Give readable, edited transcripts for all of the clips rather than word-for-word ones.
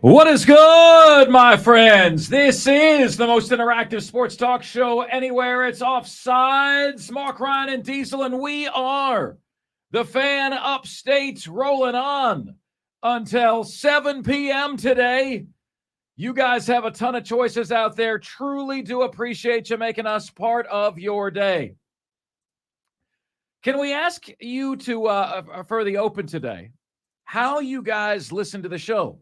What is good, my friends? This is the most interactive sports talk show anywhere. It's Offsides. Mark, Ryan, and Diesel, and we are the Fan Upstate, rolling on until 7 p.m. today. You guys have a ton of choices out there. Truly do appreciate you making us part of your day. Can we ask you to, for the open today, how you guys listen to the show?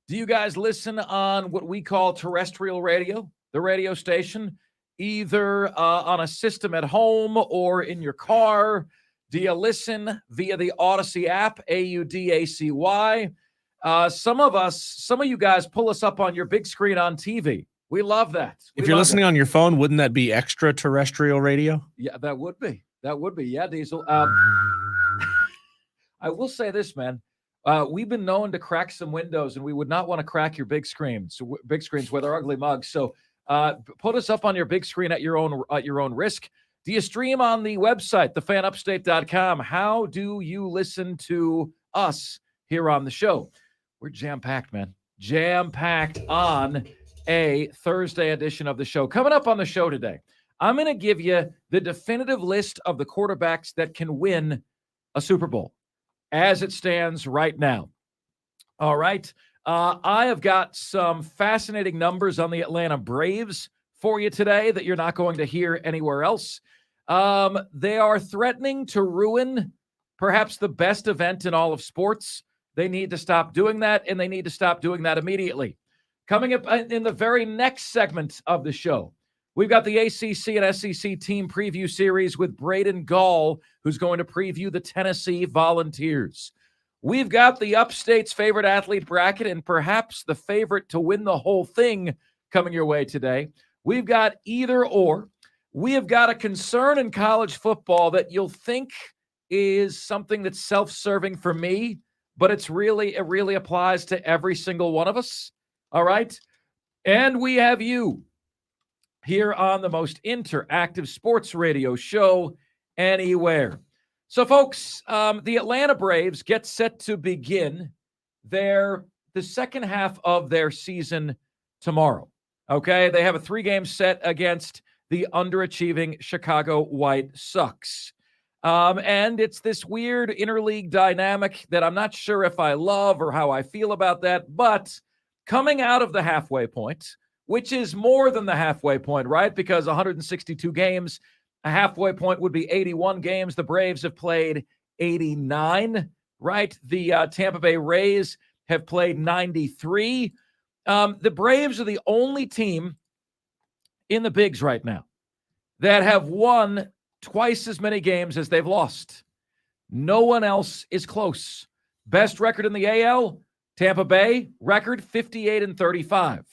Do you guys listen on what we call terrestrial radio, the radio station, either on a system at home or in your car? Do you listen via the Odyssey app, AUDACY? Some of you guys pull us up on your big screen on TV. We love that. If you're listening on your phone, wouldn't that be extraterrestrial radio? Yeah, that would be. That would be. Yeah, Diesel. I will say this, man. We've been known to crack some windows, and we would not want to crack your big screens with our ugly mugs. So put us up on your big screen at your own risk. Do you stream on the website, thefanupstate.com? How do you listen to us here on the show? We're jam-packed, man. Jam-packed on a Thursday edition of the show. Coming up on the show today, I'm going to give you the definitive list of the quarterbacks that can win a Super Bowl as it stands right now. All right. I have got some fascinating numbers on the Atlanta Braves for you today that you're not going to hear anywhere else. They are threatening to ruin perhaps the best event in all of sports. They need to stop doing that, and they need to stop doing that immediately. Coming up in the very next segment of the show, we've got the ACC and SEC team preview series with Braden Gall, who's going to preview the Tennessee Volunteers. We've got the Upstate's favorite athlete bracket and perhaps the favorite to win the whole thing coming your way today. We've got either or. We have got a concern in college football that you'll think is something that's self-serving for me, but it really applies to every single one of us. All right? And we have you here on the most interactive sports radio show anywhere. So, folks, the Atlanta Braves get set to begin the second half of their season tomorrow. Okay, they have a 3-game set against the underachieving Chicago White Sox. And it's this weird interleague dynamic that I'm not sure if I love or how I feel about that. But coming out of the halfway point, which is more than the halfway point, right? Because 162 games, a halfway point would be 81 games. The Braves have played 89, right? The Tampa Bay Rays have played 93. The Braves are the only team in the bigs right now that have won twice as many games as they've lost. No one else is close. Best record in the AL, Tampa Bay, record 58-35.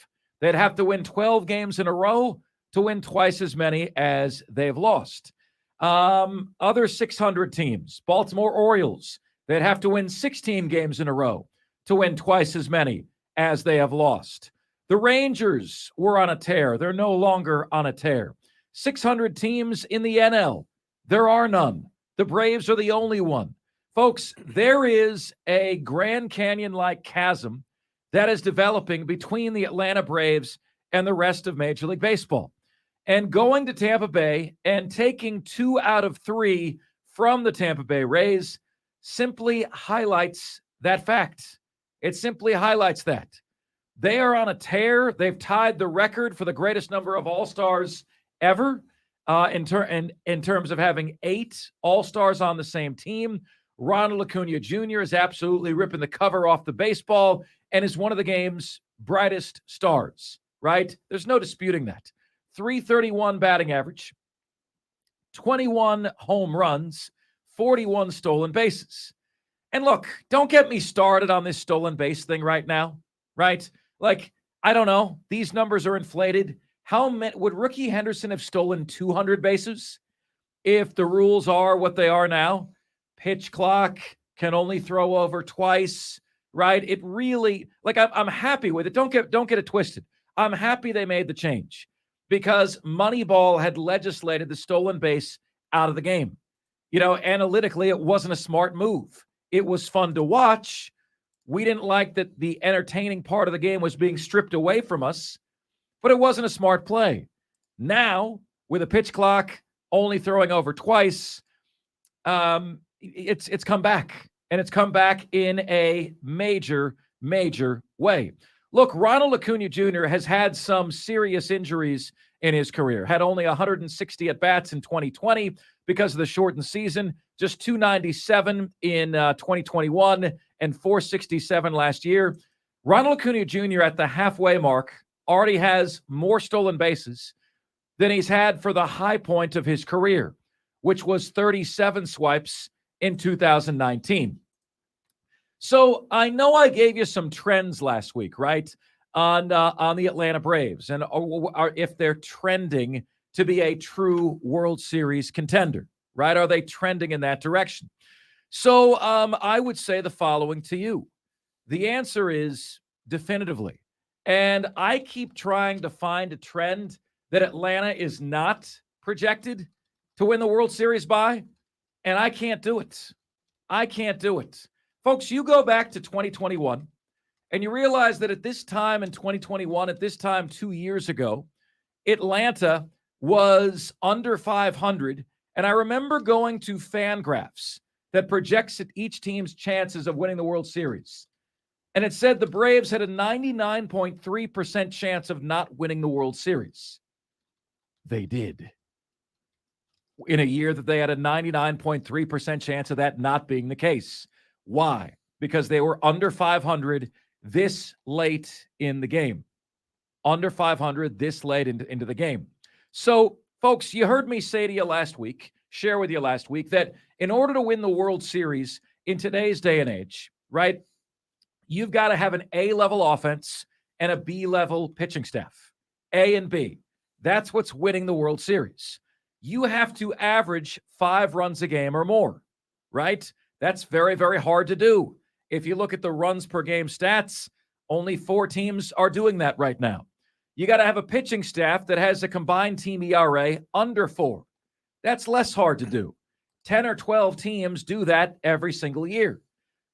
They'd have to win 12 games in a row to win twice as many as they've lost. Other 600 teams, Baltimore Orioles, they'd have to win 16 games in a row to win twice as many as they have lost. The Rangers were on a tear. They're no longer on a tear. 600 teams in the NL. There are none. The Braves are the only one. Folks, there is a Grand Canyon-like chasm that is developing between the Atlanta Braves and the rest of Major League Baseball. And going to Tampa Bay and taking 2 out of 3 from the Tampa Bay Rays simply highlights that fact. It simply highlights that. They are on a tear. They've tied the record for the greatest number of All-Stars ever in terms of having 8 All-Stars on the same team. Ronald Acuna Jr. is absolutely ripping the cover off the baseball and is one of the game's brightest stars, right? There's no disputing that. 331 batting average, 21 home runs, 41 stolen bases. And look, don't get me started on this stolen base thing right now, right? Like, I don't know. These numbers are inflated. How many would Ricky Henderson have stolen 200 bases? if the rules are what they are now, pitch clock can only throw over twice, right? It really, like, I'm happy with it. Don't get it twisted. I'm happy they made the change because Moneyball had legislated the stolen base out of the game. Analytically, it wasn't a smart move. It was fun to watch. We didn't like that the entertaining part of the game was being stripped away from us, but it wasn't a smart play. Now, with a pitch clock only throwing over twice, it's come back, and it's come back in a major, major way. Look, Ronald Acuna Jr. has had some serious injuries in his career, had only 160 at-bats in 2020 because of the shortened season, just 297 in 2021 and 467 last year. Ronald Acuna Jr. at the halfway mark already has more stolen bases than he's had for the high point of his career, which was 37 swipes in 2019. So I know I gave you some trends last week, right, on the Atlanta Braves and if they're trending to be a true World Series contender, right? Are they trending in that direction? So I would say the following to you. The answer is definitively. And I keep trying to find a trend that Atlanta is not projected to win the World Series by, and I can't do it. I can't do it. Folks, you go back to 2021, and you realize that at this time in 2021, at this time 2 years ago, Atlanta was under 500, and I remember going to Fangraphs that projects each team's chances of winning the World Series. And it said the Braves had a 99.3% chance of not winning the World Series. They did. In a year that they had a 99.3% chance of that not being the case. Why? Because they were under 500 this late in the game. Under 500 this late into the game. So, folks, you heard me say to you last week, share with you last week, that in order to win the World Series in today's day and age, right, you've got to have an A-level offense and a B-level pitching staff. A and B. That's what's winning the World Series. You have to average 5 runs a game or more, right? That's very, very hard to do. If you look at the runs per game stats, only 4 teams are doing that right now. You got to have a pitching staff that has a combined team ERA under 4. That's less hard to do. 10 or 12 teams do that every single year.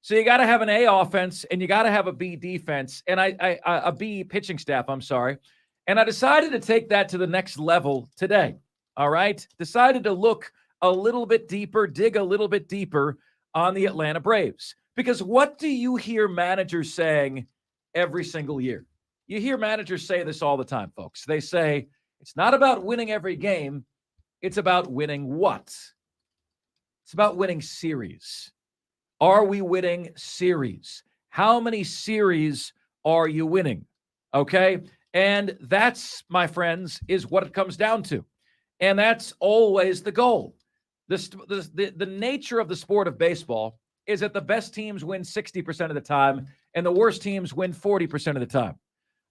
So you got to have an A offense and you got to have a B defense and a B pitching staff, I'm sorry. And I decided to take that to the next level today. All right. Decided to look a little bit deeper, dig a little bit deeper on the Atlanta Braves. Because what do you hear managers saying every single year? You hear managers say this all the time, folks. They say, it's not about winning every game. It's about winning what? It's about winning series. Are we winning series? How many series are you winning? Okay. And that's, my friends, is what it comes down to. And that's always the goal. The nature of the sport of baseball is that the best teams win 60% of the time and the worst teams win 40% of the time.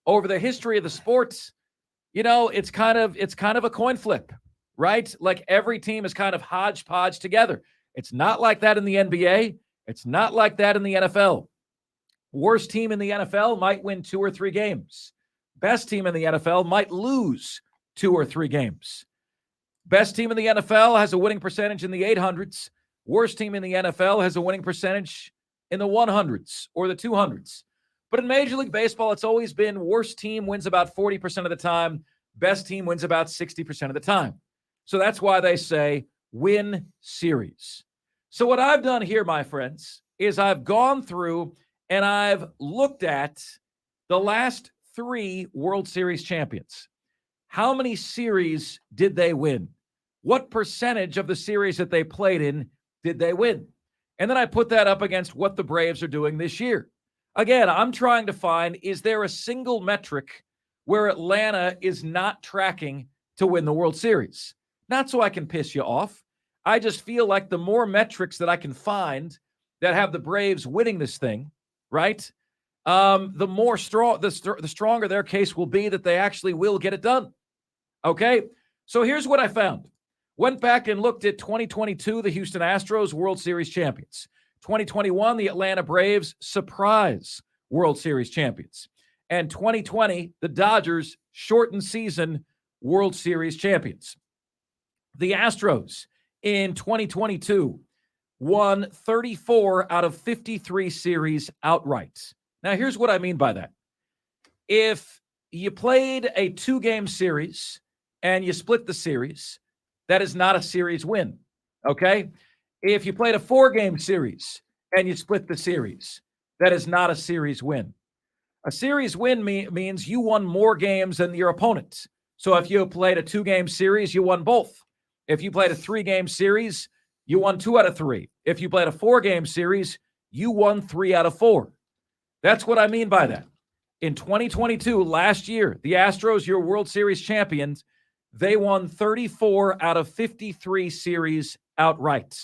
Over the history of the sports, it's kind of a coin flip, right? Like every team is kind of hodgepodge together. It's not like that in the NBA. It's not like that in the NFL. Worst team in the NFL might win 2 or 3 games. Best team in the NFL might lose 2 or 3 games. Best team in the NFL has a winning percentage in the 800s. Worst team in the NFL has a winning percentage in the 100s or the 200s. But in Major League Baseball, it's always been worst team wins about 40% of the time. Best team wins about 60% of the time. So that's why they say win series. So what I've done here, my friends, is I've gone through and I've looked at the last 3 World Series champions. How many series did they win? What percentage of the series that they played in did they win? And then I put that up against what the Braves are doing this year. Again, I'm trying to find, is there a single metric where Atlanta is not tracking to win the World Series? Not so I can piss you off. I just feel like the more metrics that I can find that have the Braves winning this thing, right? The stronger their case will be that they actually will get it done. Okay, so here's what I found. Went back and looked at 2022, the Houston Astros, World Series champions. 2021, the Atlanta Braves, surprise World Series champions. And 2020, the Dodgers, shortened season World Series champions. The Astros in 2022 won 34 out of 53 series outright. Now, here's what I mean by that. If you played a 2-game series and you split the series, that is not a series win, okay? If you played a 4-game series and you split the series, that is not a series win. A series win means you won more games than your opponent. So if you played a 2-game series, you won both. If you played a 3-game series, you won 2 out of 3. If you played a 4-game series, you won 3 out of 4. That's what I mean by that. In 2022, last year, the Astros, your World Series champions, they won 34 out of 53 series outright.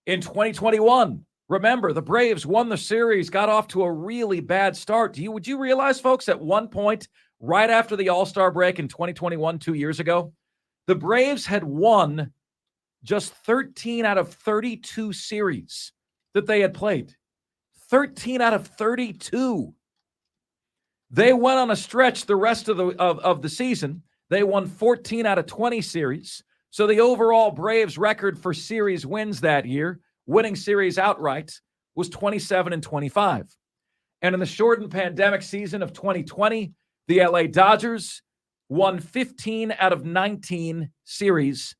In 2021, remember, the Braves won the series, got off to a really bad start. Would you realize, folks, at one point, right after the All-Star break in 2021, 2 years ago, the Braves had won just 13 out of 32 series that they had played. 13 out of 32. They went on a stretch the rest of the season. They won 14 out of 20 series. So the overall Braves record for series wins that year, winning series outright, was 27-25. And in the shortened pandemic season of 2020, the LA Dodgers won 15 out of 19 series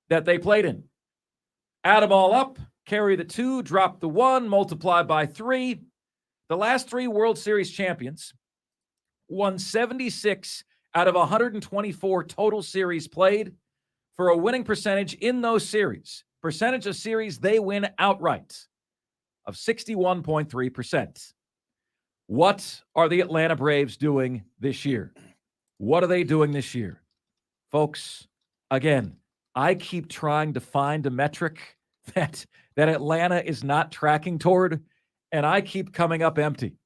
that they played in. Add them all up, carry the 2, drop the 1, multiply by 3. The last 3 World Series champions won 76 out of 124 total series played for a winning percentage in those series. Percentage of series they win outright of 61.3%. What are the Atlanta Braves doing this year? What are they doing this year? Folks, again, I keep trying to find a metric that Atlanta is not tracking toward, and I keep coming up empty.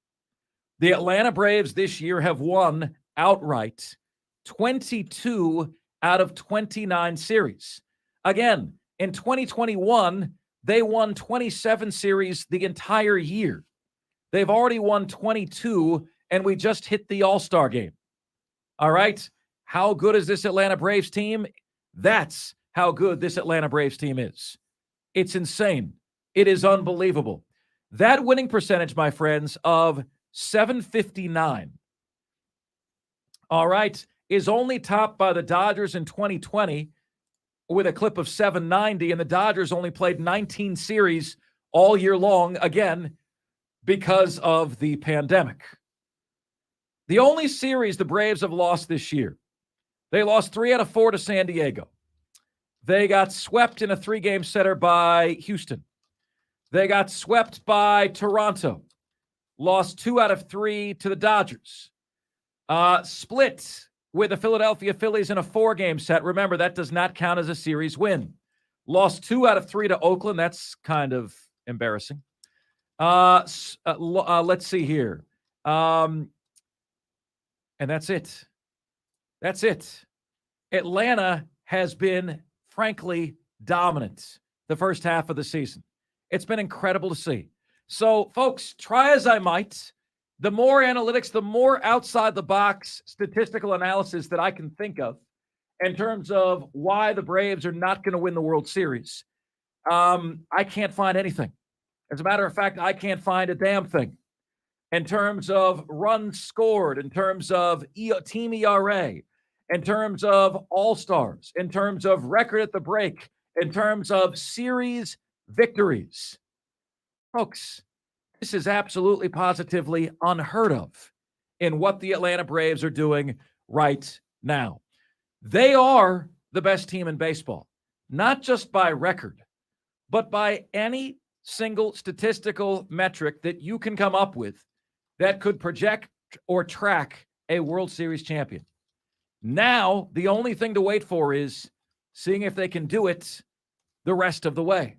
The Atlanta Braves this year have won outright 22 out of 29 series. Again, in 2021, they won 27 series the entire year. They've already won 22, and we just hit the All-Star game. All right? How good is this Atlanta Braves team? That's how good this Atlanta Braves team is. It's insane. It is unbelievable. That winning percentage, my friends, of .759, all right, is only topped by the Dodgers in 2020 with a clip of .790, and the Dodgers only played 19 series all year long, again, because of the pandemic. The only series the Braves have lost this year, they lost 3 out of 4 to San Diego. They got swept in a 3-game setter by Houston. They got swept by Toronto. Lost 2 out of 3 to the Dodgers. Split with the Philadelphia Phillies in a 4-game set. Remember, that does not count as a series win. Lost 2 out of 3 to Oakland. That's kind of embarrassing. Let's see here. And that's it. That's it. Atlanta has been, frankly, dominant the first half of the season. It's been incredible to see. So, folks, try as I might, the more analytics, the more outside-the-box statistical analysis that I can think of in terms of why the Braves are not going to win the World Series, I can't find anything. As a matter of fact, I can't find a damn thing. In terms of runs scored, in terms of team ERA, in terms of all-stars, in terms of record at the break, in terms of series victories. Folks, this is absolutely positively unheard of in what the Atlanta Braves are doing right now. They are the best team in baseball, not just by record, but by any single statistical metric that you can come up with that could project or track a World Series champion. Now, the only thing to wait for is seeing if they can do it the rest of the way,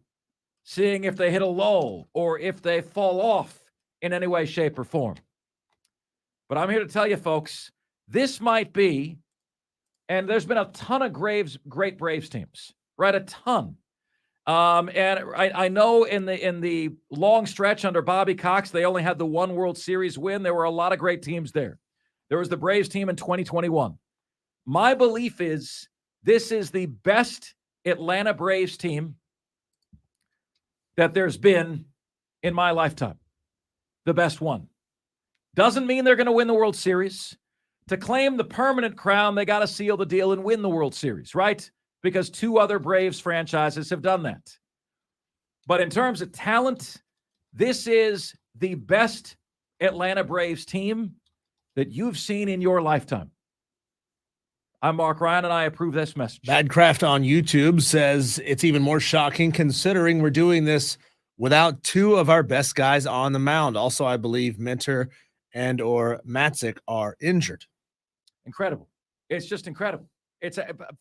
seeing if they hit a lull or if they fall off in any way, shape, or form. But I'm here to tell you, folks, this might be And there's been a ton of great Braves teams, right? A ton. And I know in the long stretch under Bobby Cox, they only had the one World Series win. There were a lot of great teams there. There was the Braves team in 2021. My belief is this is the best Atlanta Braves team that there's been in my lifetime. The best one. Doesn't mean they're going to win the World Series. To claim the permanent crown, they got to seal the deal and win the World Series, right? Because two other Braves franchises have done that. But in terms of talent, this is the best Atlanta Braves team that you've seen in your lifetime. I'm Mark Ryan, and I approve this message. Badcraft on YouTube says it's even more shocking considering we're doing this without two of our best guys on the mound. Also, I believe Minter and or Matzik are injured. Incredible. It's just incredible.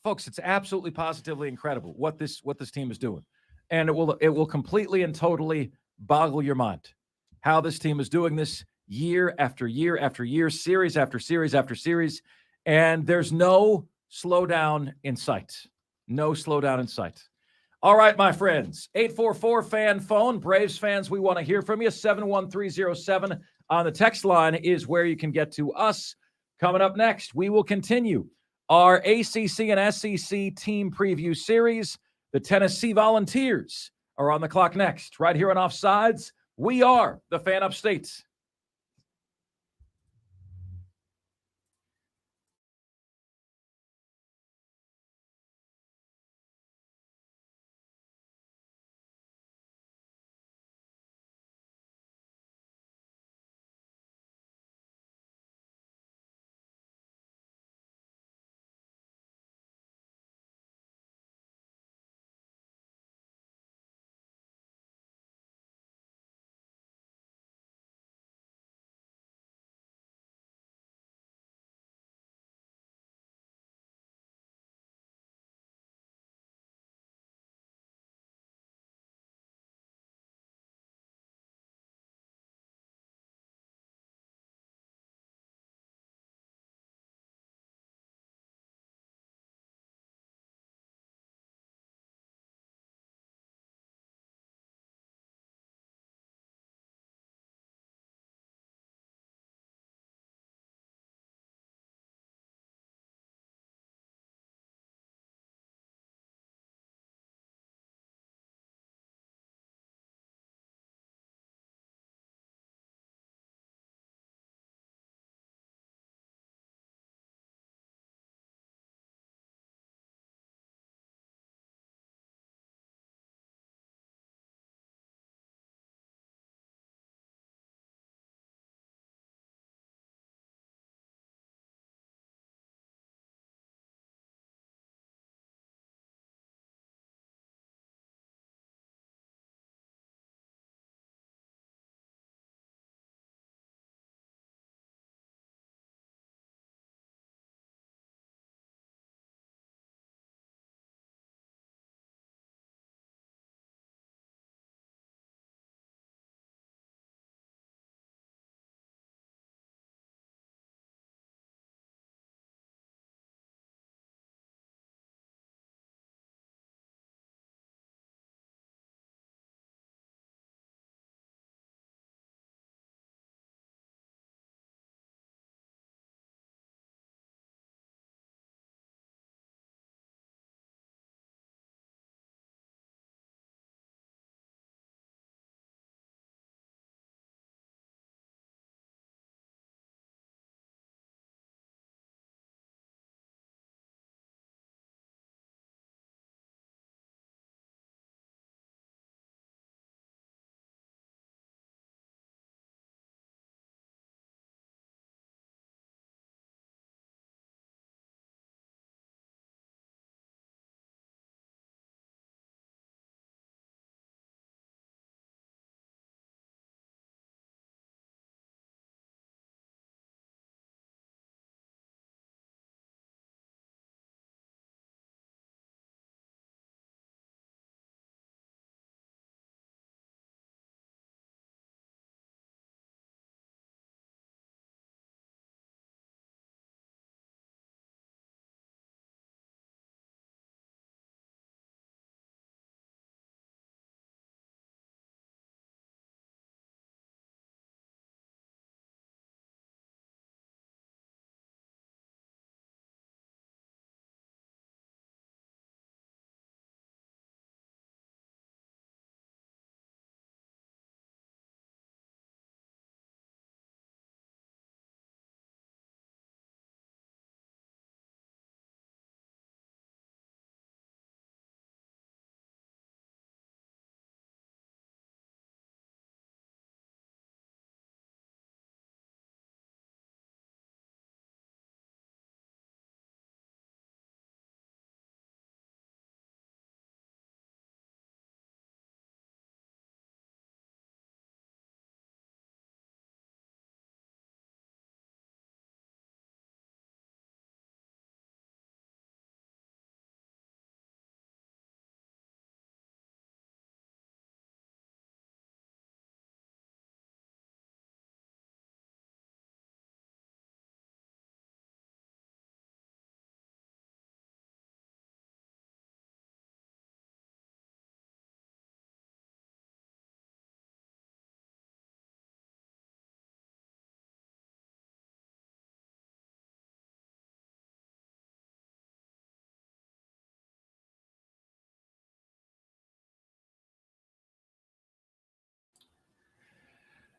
Folks, it's absolutely positively incredible what this team is doing. And it will completely and totally boggle your mind how this team is doing this year after year after year, series after series after series. And there's no slowdown in sight. No slowdown in sight. All right, my friends. 844 fan phone. Braves fans, we want to hear from you. 71307 on the text line is where you can get to us. Coming up next, we will continue our ACC and SEC team preview series. The Tennessee Volunteers are on the clock next. Right here on Offsides, we are the Fan Upstate.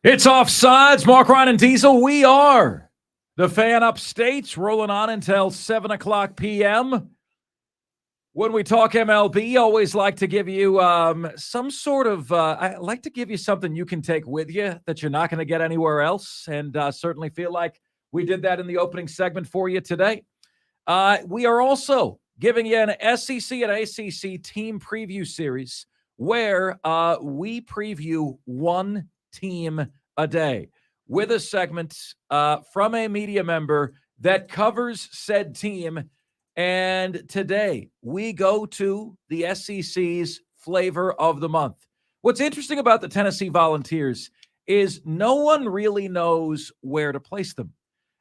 It's Offsides. Mark, Ryan, and Diesel. We are the Fan Upstate, rolling on until 7 o'clock p.m. When we talk MLB, always like to give you some sort of I like to give you something you can take with you that you're not going to get anywhere else, and certainly feel like we did that in the opening segment for you today. We are also giving you an SEC and ACC team preview series where we preview one team a day with a segment from a media member that covers said team. And today we go to the SEC's flavor of the month. What's interesting about the Tennessee Volunteers is no one really knows where to place them.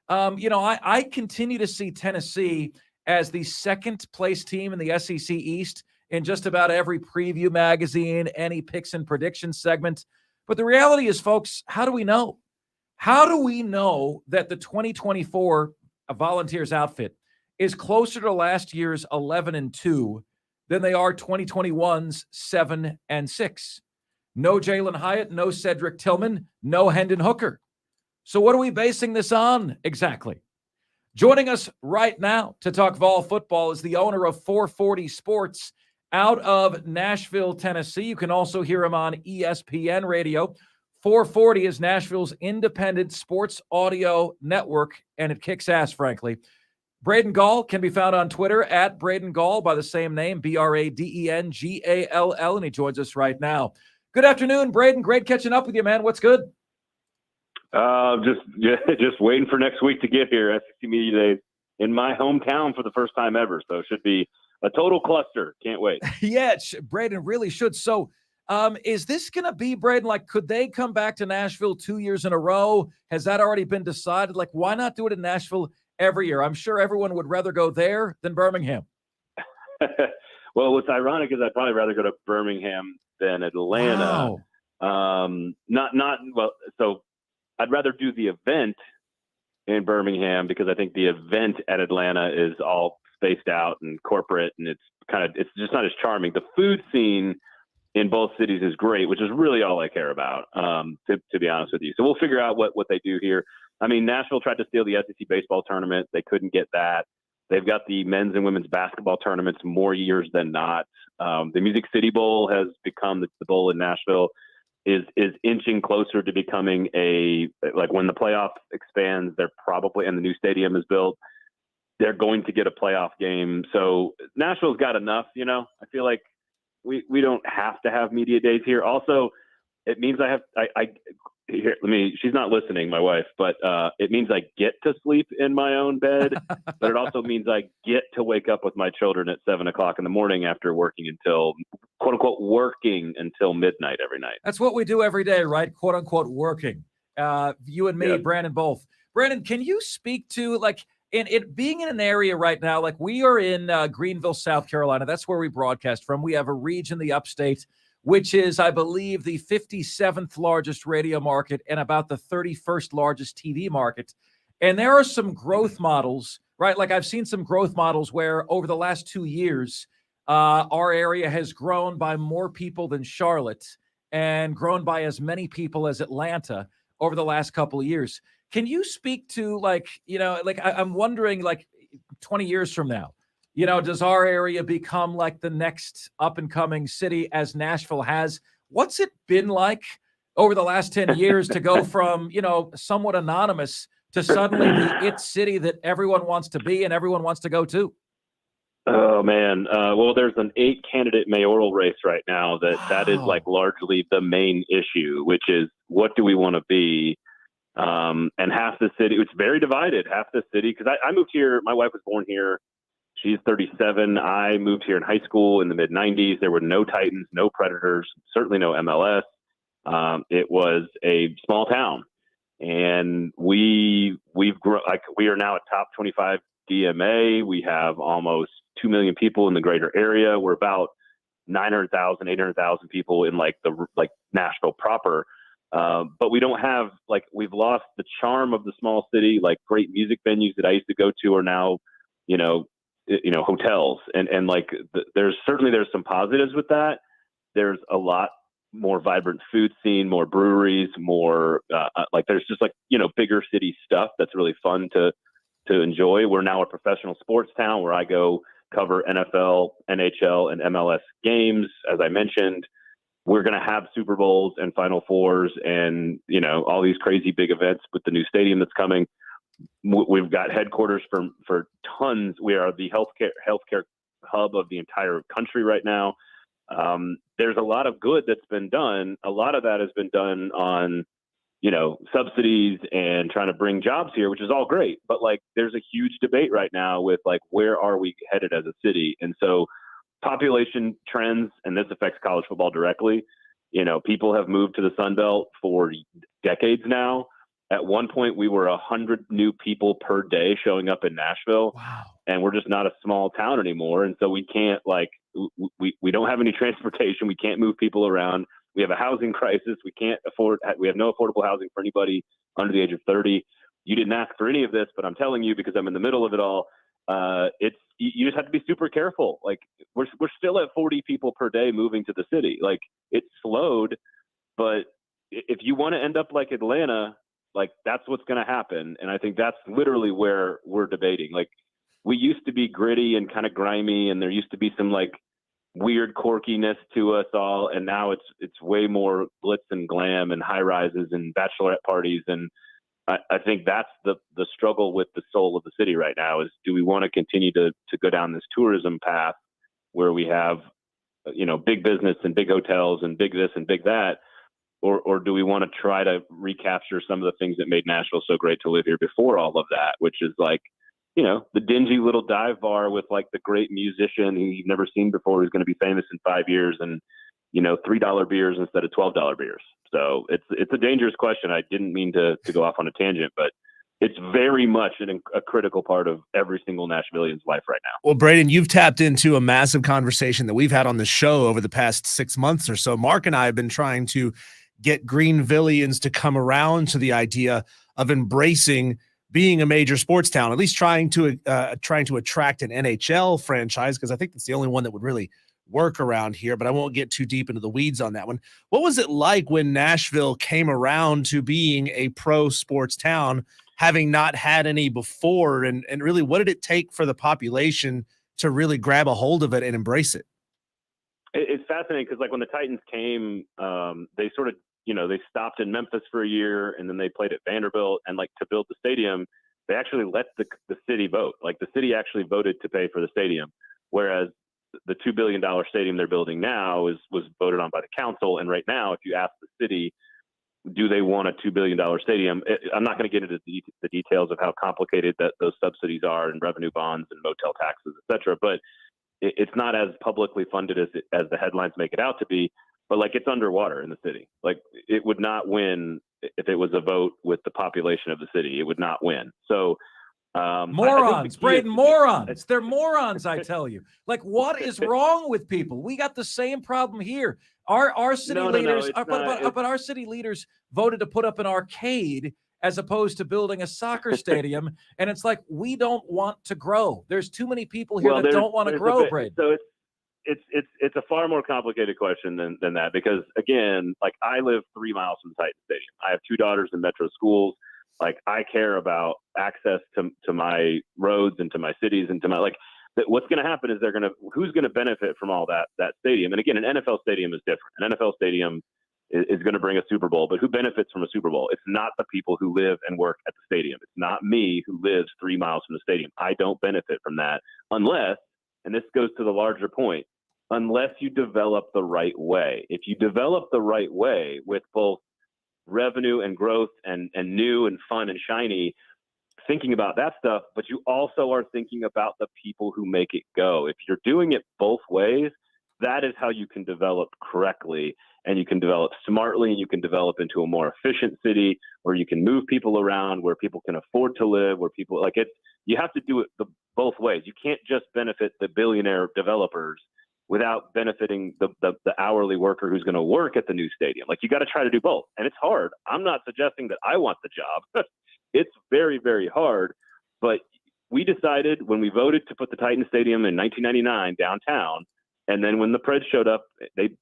I continue to see Tennessee as the second place team in the SEC East in just about every preview magazine, any picks and predictions segment. But the reality is, folks, how do we know? How do we know that the 2024 Volunteers outfit is closer to last year's 11-2 than they are 2021's 7-6? No Jalen Hyatt, no Cedric Tillman, no Hendon Hooker. So what are we basing this on exactly? Joining us right now to talk Vol football is the owner of 440 Sports out of Nashville, Tennessee. You can also hear him on ESPN Radio. 440 is Nashville's independent sports audio network, and it kicks ass, frankly. Braden Gall can be found on Twitter at Braden Gall by the same name, BradenGall, and he joins us right now. Good afternoon, Braden. Great catching up with you, man. What's good? Just waiting for next week to get here. SEC Media Days in my hometown for the first time ever. So it should be a total cluster. Can't wait. Yeah, Braden really should. So is this going to be, Braden, like, could they come back to Nashville 2 years in a row? Has that already been decided? Like, why not do it in Nashville every year? I'm sure everyone would rather go there than Birmingham. Well, what's ironic is I'd probably rather go to Birmingham than Atlanta. Wow. So I'd rather do the event in Birmingham because I think the event at Atlanta is all spaced out and corporate, and it's just not as charming. The food scene in both cities is great, which is really all I care about, to be honest with you. So we'll figure out what they do here. I mean, Nashville tried to steal the SEC baseball tournament. They couldn't get that. They've got the men's and women's basketball tournaments more years than not. The Music City Bowl has become the bowl in Nashville is inching closer to becoming when the playoff expands, they're probably, and the new stadium is built, they're going to get a playoff game. So Nashville's got enough, I feel like we don't have to have media days here. Also, it means she's not listening, my wife, but it means I get to sleep in my own bed, but it also means I get to wake up with my children at 7 o'clock in the morning after working until, quote unquote, working until midnight every night. That's what we do every day, right? Quote unquote, working. You and me, yeah. Brandon, both. Brandon, can you speak to, like, in it being in an area right now, like we are in Greenville, South Carolina. That's where we broadcast from. We have a region, the upstate, which is, I believe, the 57th largest radio market and about the 31st largest TV market. And there are some growth models, right? Like I've seen some growth models where over the last 2 years, our area has grown by more people than Charlotte and grown by as many people as Atlanta over the last couple of years. Can you speak to, I'm wondering, 20 years from now, does our area become like the next up-and-coming city as Nashville has? What's it been like over the last 10 years to go from, somewhat anonymous to suddenly the it city that everyone wants to be and everyone wants to go to? Oh, man. Well, there's an 8-candidate mayoral race right now that is like largely the main issue, which is what do we want to be? And half the city, it's very divided, half the city, because I moved here, my wife was born here. She's 37. I moved here in high school in the mid-90s. There were no Titans, no Predators, certainly no MLS. It was a small town. And we've grown, we are now a top 25 DMA. We have almost 2 million people in the greater area. We're about 800,000 people in Nashville proper. But we don't have, we've lost the charm of the small city. Great music venues that I used to go to are now, hotels. And there's some positives with that. There's a lot more vibrant food scene, more breweries, more like there's just like, bigger city stuff that's really fun to enjoy. We're now a professional sports town where I go cover NFL, NHL, and MLS games. As I mentioned, we're going to have Super Bowls and Final Fours and, all these crazy big events with the new stadium that's coming. We've got headquarters for tons. We are the healthcare hub of the entire country right now. There's a lot of good that's been done. A lot of that has been done on, subsidies and trying to bring jobs here, which is all great. But like, there's a huge debate right now with like, where are we headed as a city? And so population trends, and this affects college football directly. People have moved to the Sun Belt for decades now. At one point, we were 100 new people per day showing up in Nashville. Wow. And we're just not a small town anymore. And so we can't we don't have any transportation. We can't move people around. We have a housing crisis. We have no affordable housing for anybody under the age of 30. You didn't ask for any of this, but I'm telling you because I'm in the middle of it all. You just have to be super careful. Like we're still at 40 people per day moving to the city. Like it's slowed, but if you want to end up like Atlanta, like that's what's going to happen. And I think that's literally where we're debating. Like we used to be gritty and kind of grimy, and there used to be some like weird quirkiness to us all. And now it's way more glitz and glam and high rises and bachelorette parties. And I think that's the struggle with the soul of the city right now is, do we want to continue to go down this tourism path where we have, big business and big hotels and big this and big that, or do we want to try to recapture some of the things that made Nashville so great to live here before all of that, which is like, the dingy little dive bar with like the great musician who you've never seen before who's going to be famous in 5 years, and, $3 beers instead of $12 beers. So it's a dangerous question. I didn't mean to go off on a tangent, but it's very much a critical part of every single Nashvillian's life right now. Well, Braden, you've tapped into a massive conversation that we've had on the show over the past 6 months or so. Mark and I have been trying to get Greenvillians to come around to the idea of embracing being a major sports town, at least trying to attract an NHL franchise, because I think that's the only one that would really work around here, but I won't get too deep into the weeds on that one. What was it like when Nashville came around to being a pro sports town, having not had any before? And really, what did it take for the population to really grab a hold of it and embrace it? It's fascinating because like when the Titans came, they sort of, they stopped in Memphis for a year and then they played at Vanderbilt, and like to build the stadium, they actually let the city vote. Like the city actually voted to pay for the stadium. Whereas the $2 billion stadium they're building now was voted on by the council. And right now, if you ask the city, do they want a $2 billion stadium? I'm not going to get into the details of how complicated that those subsidies are and revenue bonds and motel taxes, et cetera. But it's not as publicly funded as the headlines make it out to be. But like it's underwater in the city. Like it would not win if it was a vote with the population of the city. It would not win. So morons, Braden, morons. They're morons, I tell you. Like, what is wrong with people? We got the same problem here. Our city leaders, but our city leaders voted to put up an arcade as opposed to building a soccer stadium. And it's like, we don't want to grow. There's too many people here that don't want to grow, Braden. So it's a far more complicated question than that, because again, like I live 3 miles from the Titan Stadium. I have 2 daughters in metro schools. Like I care about access to my roads and to my cities and to my what's going to happen is who's going to benefit from all that stadium. And again, an NFL stadium is different. An NFL stadium is going to bring a Super Bowl, but who benefits from a Super Bowl? It's not the people who live and work at the stadium. It's not me who lives 3 miles from the stadium. I don't benefit from that unless, and this goes to the larger point, unless you develop the right way. If you develop the right way with both revenue and growth and new and fun and shiny, thinking about that stuff, but you also are thinking about the people who make it go. If you're doing it both ways, that is how you can develop correctly, and you can develop smartly, and you can develop into a more efficient city where you can move people around, where people can afford to live, where people you have to do it both ways. You can't just benefit the billionaire developers without benefiting the hourly worker who's going to work at the new stadium. Like you got to try to do both. And it's hard. I'm not suggesting that I want the job. It's very, very hard. But we decided when we voted to put the Titan Stadium in 1999 downtown, And then when the Preds showed up,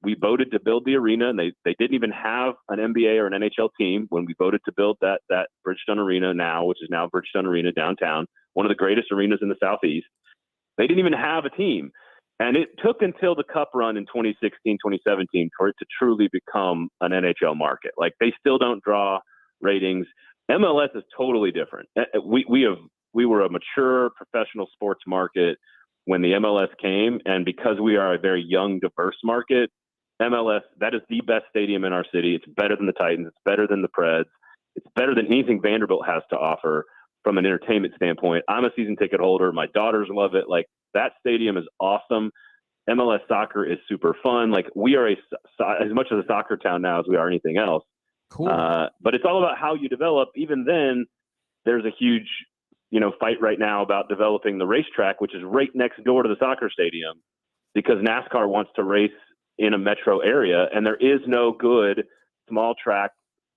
we voted to build the arena, and they didn't even have an NBA or an NHL team when we voted to build that Bridgestone Arena now, which is now Bridgestone Arena downtown, one of the greatest arenas in the Southeast. They didn't even have a team. And it took until the Cup run in 2016, 2017 for it to truly become an NHL market. Like, they still don't draw ratings. MLS is totally different. We were a mature professional sports market when the MLS came, and because we are a very young, diverse market, MLS, that is the best stadium in our city. It's better than the Titans. It's better than the Preds. It's better than anything Vanderbilt has to offer from an entertainment standpoint. I'm a season ticket holder. My daughters love it. Like, that stadium is awesome. MLS soccer is super fun. Like, we are as much of a soccer town now as we are anything else. Cool. But it's all about how you develop. Even then, there's a huge fight right now about developing the racetrack, which is right next door to the soccer stadium, because NASCAR wants to race in a metro area, and there is no good small track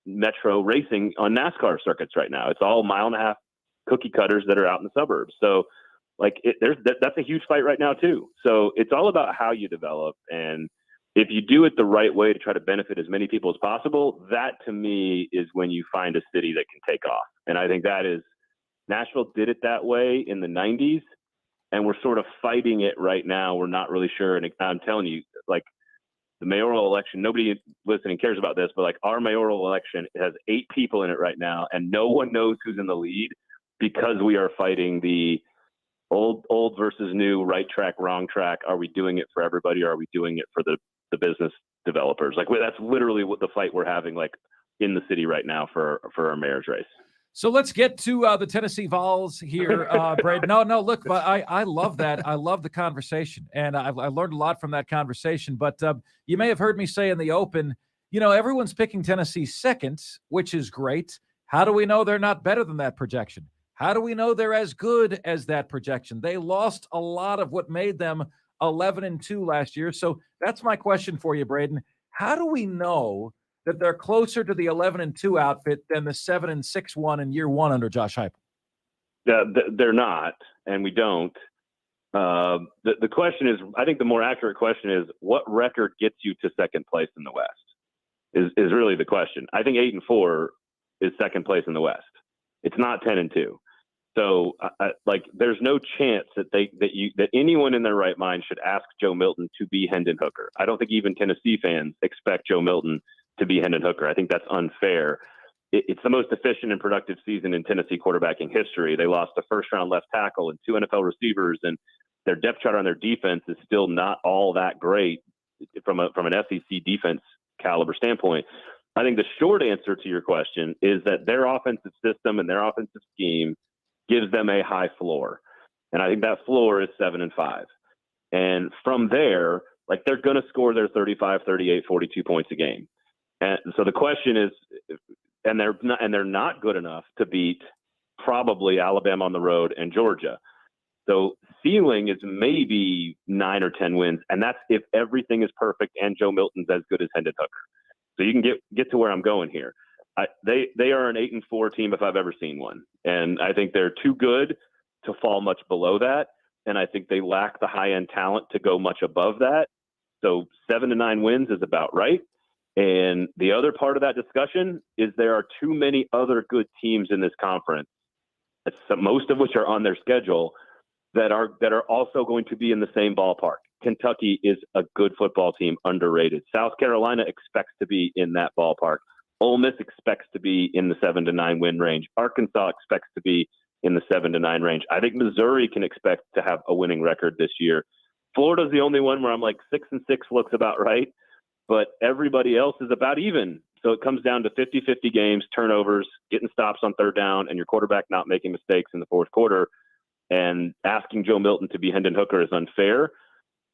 metro racing on NASCAR circuits right now. It's all 1.5 mile cookie cutters that are out in the suburbs. So, like, that's a huge fight right now too. So it's all about how you develop, and if you do it the right way to try to benefit as many people as possible, that to me is when you find a city that can take off. And I think that is, Nashville did it that way in the 90s, and we're sort of fighting it right now. We're not really sure. And I'm telling you, like, the mayoral election, nobody listening cares about this, but like, our mayoral election has 8 people in it right now, and no one knows who's in the lead, because we are fighting the old versus new, right track, wrong track. Are we doing it for everybody, or are we doing it for the business developers? Like, that's literally what the fight we're having, like, in the city right now for our mayor's race. So let's get to the Tennessee Vols here, Braden. No, look, but I love that. I love the conversation, and I learned a lot from that conversation. But you may have heard me say in the open, everyone's picking Tennessee second, which is great. How do we know they're not better than that projection? How do we know they're as good as that projection? They lost a lot of what made them 11-2 last year. So that's my question for you, Braden. How do we know that they're closer to the 11-2 outfit than the 7-6 one in year one under Josh Heupel? They're not, and we don't. The question is, I think the more accurate question is, what record gets you to second place in the West? Is really the question. I think 8-4 is second place in the West. It's not 10-2. So, there's no chance that anyone in their right mind should ask Joe Milton to be Hendon Hooker. I don't think even Tennessee fans expect Joe Milton to be Hendon Hooker. I think that's unfair. It's the most efficient and productive season in Tennessee quarterbacking history. They lost a first-round left tackle and 2 NFL receivers, and their depth chart on their defense is still not all that great from an SEC defense caliber standpoint. I think the short answer to your question is that their offensive system and their offensive scheme gives them a high floor. And I think that floor is 7-5. And from there, like, they're going to score their 35, 38, 42 points a game. And so the question is, and they're not good enough to beat probably Alabama on the road and Georgia. So ceiling is maybe 9 or 10 wins, and that's if everything is perfect and Joe Milton's as good as Hendon Hooker. So you can get to where I'm going here. They are an 8-4 team if I've ever seen one, and I think they're too good to fall much below that, and I think they lack the high-end talent to go much above that. So 7-9 wins is about right. And the other part of that discussion is there are too many other good teams in this conference, most of which are on their schedule, that are also going to be in the same ballpark. Kentucky is a good football team, underrated. South Carolina expects to be in that ballpark. Ole Miss expects to be in the 7-9 win range. Arkansas expects to be in the 7-9 range. I think Missouri can expect to have a winning record this year. Florida's the only one where I'm like 6-6 looks about right, but everybody else is about even. So it comes down to 50-50 games, turnovers, getting stops on third down, and your quarterback not making mistakes in the fourth quarter. And asking Joe Milton to be Hendon Hooker is unfair,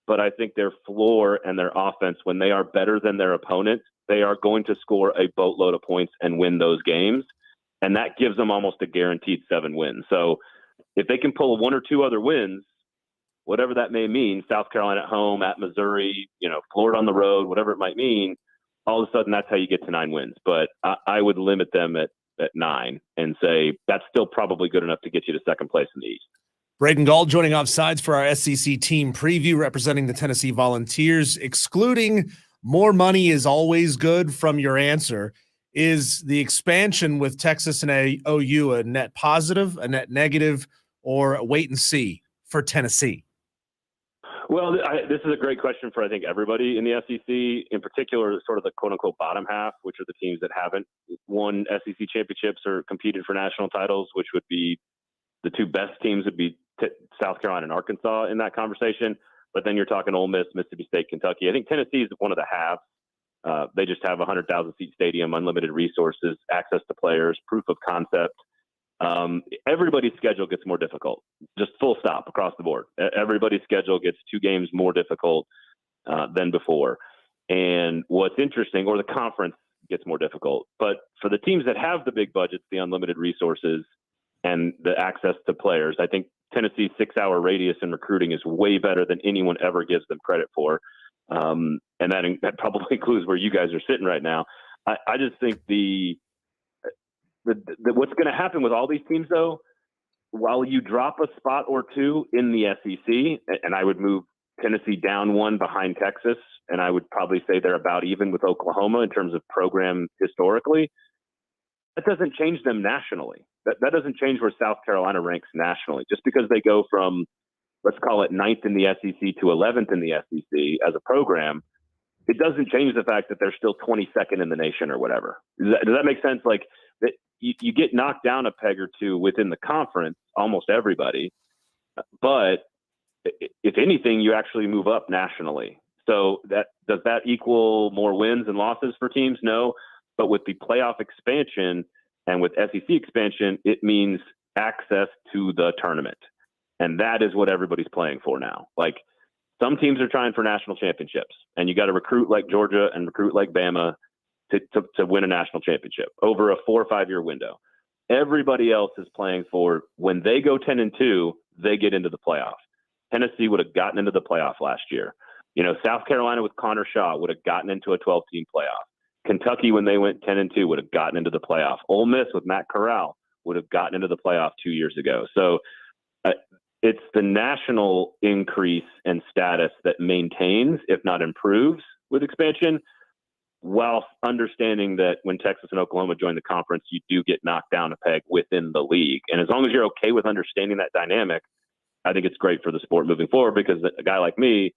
but I think their floor and their offense, when they are better than their opponents, they are going to score a boatload of points and win those games. And that gives them almost a guaranteed 7 wins. So if they can pull 1 or 2 other wins, whatever that may mean, South Carolina at home, at Missouri, Florida on the road, whatever it might mean, all of a sudden that's how you get to 9 wins. But I would limit them at 9 and say that's still probably good enough to get you to second place in the East. Braden Gall joining offsides for our SEC team preview, representing the Tennessee Volunteers. Excluding more money is always good from your answer. Is the expansion with Texas and OU a net positive, a net negative, or a wait and see for Tennessee? Well, this is a great question for, I think, everybody in the SEC, in particular, sort of the quote-unquote bottom half, which are the teams that haven't won SEC championships or competed for national titles, which would be the two best teams would be South Carolina and Arkansas in that conversation. But then you're talking Ole Miss, Mississippi State, Kentucky. I think Tennessee is one of the halves. They just have a 100,000-seat stadium, unlimited resources, access to players, proof of concept. Everybody's schedule gets more difficult, just full stop across the board. Everybody's schedule gets 2 games more difficult than before. And what's interesting, or the conference gets more difficult. But for the teams that have the big budgets, the unlimited resources, and the access to players, I think Tennessee's 6-hour radius in recruiting is way better than anyone ever gives them credit for. And that probably includes where you guys are sitting right now. I just think what's going to happen with all these teams, though, while you drop a spot or two in the SEC, and I would move Tennessee down 1 behind Texas, and I would probably say they're about even with Oklahoma in terms of program historically, that doesn't change them nationally. That doesn't change where South Carolina ranks nationally. Just because they go from, let's call it 9th in the SEC to 11th in the SEC as a program, it doesn't change the fact that they're still 22nd in the nation or whatever. Does that make sense? Like, you get knocked down a peg or two within the conference, almost everybody. But if anything, you actually move up nationally. So does that equal more wins and losses for teams? No. But with the playoff expansion and with SEC expansion, it means access to the tournament. And that is what everybody's playing for now. Like, some teams are trying for national championships, and you got to recruit like Georgia and recruit like Bama to win a national championship over a 4 or 5 year window. Everybody else is playing for, when they go 10-2, they get into the playoff. Tennessee would have gotten into the playoff last year. South Carolina with Connor Shaw would have gotten into a 12-team playoff. Kentucky, when they went 10-2, would have gotten into the playoff. Ole Miss with Matt Corral would have gotten into the playoff 2 years ago. So it's the national increase and status that maintains, if not improves, with expansion, while understanding that when Texas and Oklahoma join the conference, you do get knocked down a peg within the league. And as long as you're okay with understanding that dynamic, I think it's great for the sport moving forward, because a guy like me,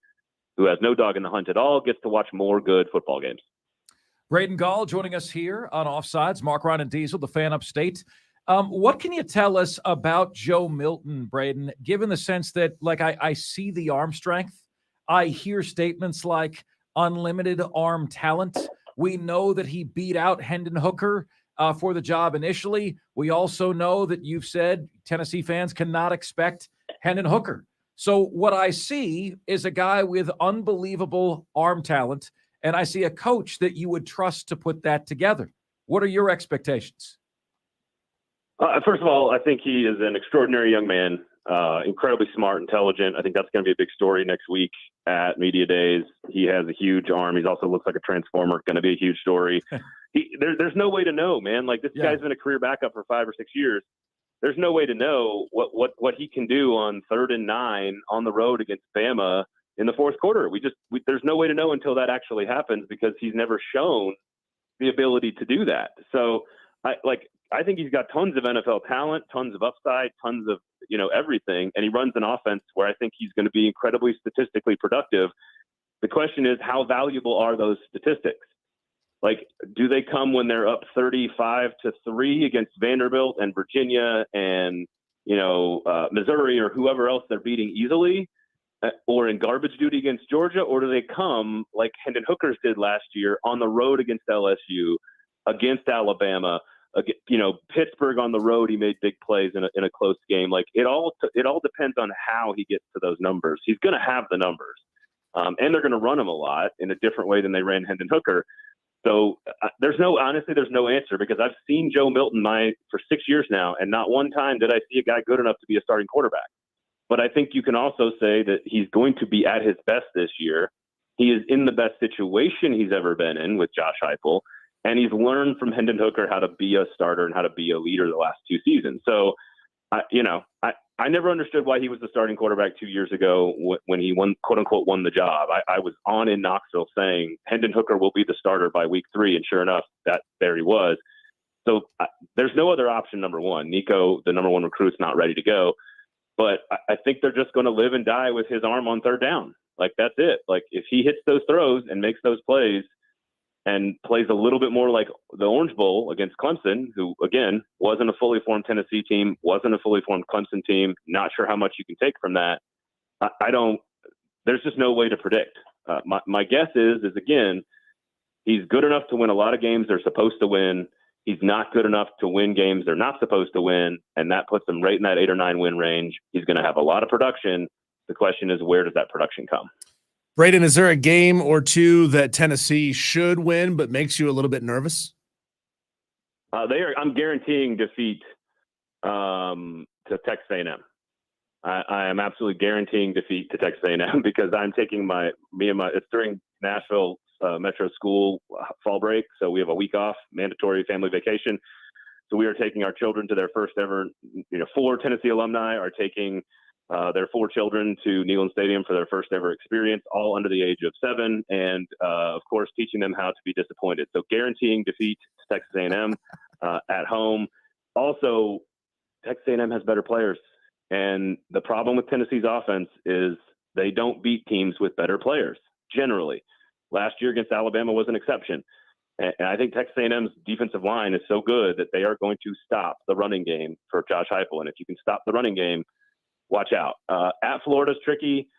who has no dog in the hunt at all, gets to watch more good football games. Braden Gall joining us here on Offsides. Mark, Ryan, and Diesel, the fan upstate. What can you tell us about Joe Milton, Braden, given the sense that, like, I see the arm strength. I hear statements like unlimited arm talent. We know that he beat out Hendon Hooker for the job initially. We also know that you've said Tennessee fans cannot expect Hendon Hooker. So what I see is a guy with unbelievable arm talent, and I see a coach that you would trust to put that together. What are your expectations? First of all, I think he is an extraordinary young man, incredibly smart, intelligent. I think that's going to be a big story next week at Media Days. He has a huge arm. He also looks like a transformer. Going to be a huge story. There's no way to know, man. Like, this guy's been a career backup for 5 or 6 years. There's no way to know what he can do on 3rd and 9 on the road against Bama in the fourth quarter. There's no way to know until that actually happens, because he's never shown the ability to do that. So I think he's got tons of NFL talent, tons of upside, tons of, everything. And he runs an offense where I think he's going to be incredibly statistically productive. The question is, how valuable are those statistics? Like, do they come when they're up 35-3 against Vanderbilt and Virginia and, Missouri or whoever else they're beating easily, or in garbage duty against Georgia? Or do they come like Hendon Hooker's did last year on the road against LSU, against Alabama, Pittsburgh on the road? He made big plays in a close game. Like, it all depends on how he gets to those numbers. He's going to have the numbers, and they're going to run him a lot in a different way than they ran Hendon Hooker. So there's no answer, because I've seen Joe Milton for 6 years now, and not one time did I see a guy good enough to be a starting quarterback. But I think you can also say that he's going to be at his best this year. He is in the best situation he's ever been in with Josh Heupel. And he's learned from Hendon Hooker how to be a starter and how to be a leader the last 2 seasons. So, I I never understood why he was the starting quarterback 2 years ago when he won, quote unquote, won the job. I was on in Knoxville saying Hendon Hooker will be the starter by week 3. And sure enough, there he was. So there's no other option. Number one, Nico, the number 1 recruit's not ready to go, but I think they're just going to live and die with his arm on third down. Like, that's it. Like, if he hits those throws and makes those plays and plays a little bit more like the Orange Bowl against Clemson, who, again, wasn't a fully formed Tennessee team, wasn't a fully formed Clemson team, not sure how much you can take from that. There's just no way to predict. My guess is again, he's good enough to win a lot of games they're supposed to win. He's not good enough to win games they're not supposed to win, and that puts him right in that 8 or 9 win range. He's going to have a lot of production. The question is, where does that production come? Braden, is there a game or two that Tennessee should win but makes you a little bit nervous? I'm guaranteeing defeat to Texas A&M. I am absolutely guaranteeing defeat to Texas A&M because I'm taking it's during Nashville Metro School fall break, so we have a week off, mandatory family vacation. So we are taking our children to their first ever. 4 Tennessee alumni are taking their 4 children to Neyland Stadium for their first ever experience, all under the age of 7, and of course teaching them how to be disappointed. So guaranteeing defeat to Texas A&M at home. Also, Texas A&M has better players, and the problem with Tennessee's offense is they don't beat teams with better players generally. Last year against Alabama was an exception, and I think Texas A&M's defensive line is so good that they are going to stop the running game for Josh Heupel, and if you can stop the running game, watch out. At Florida's tricky.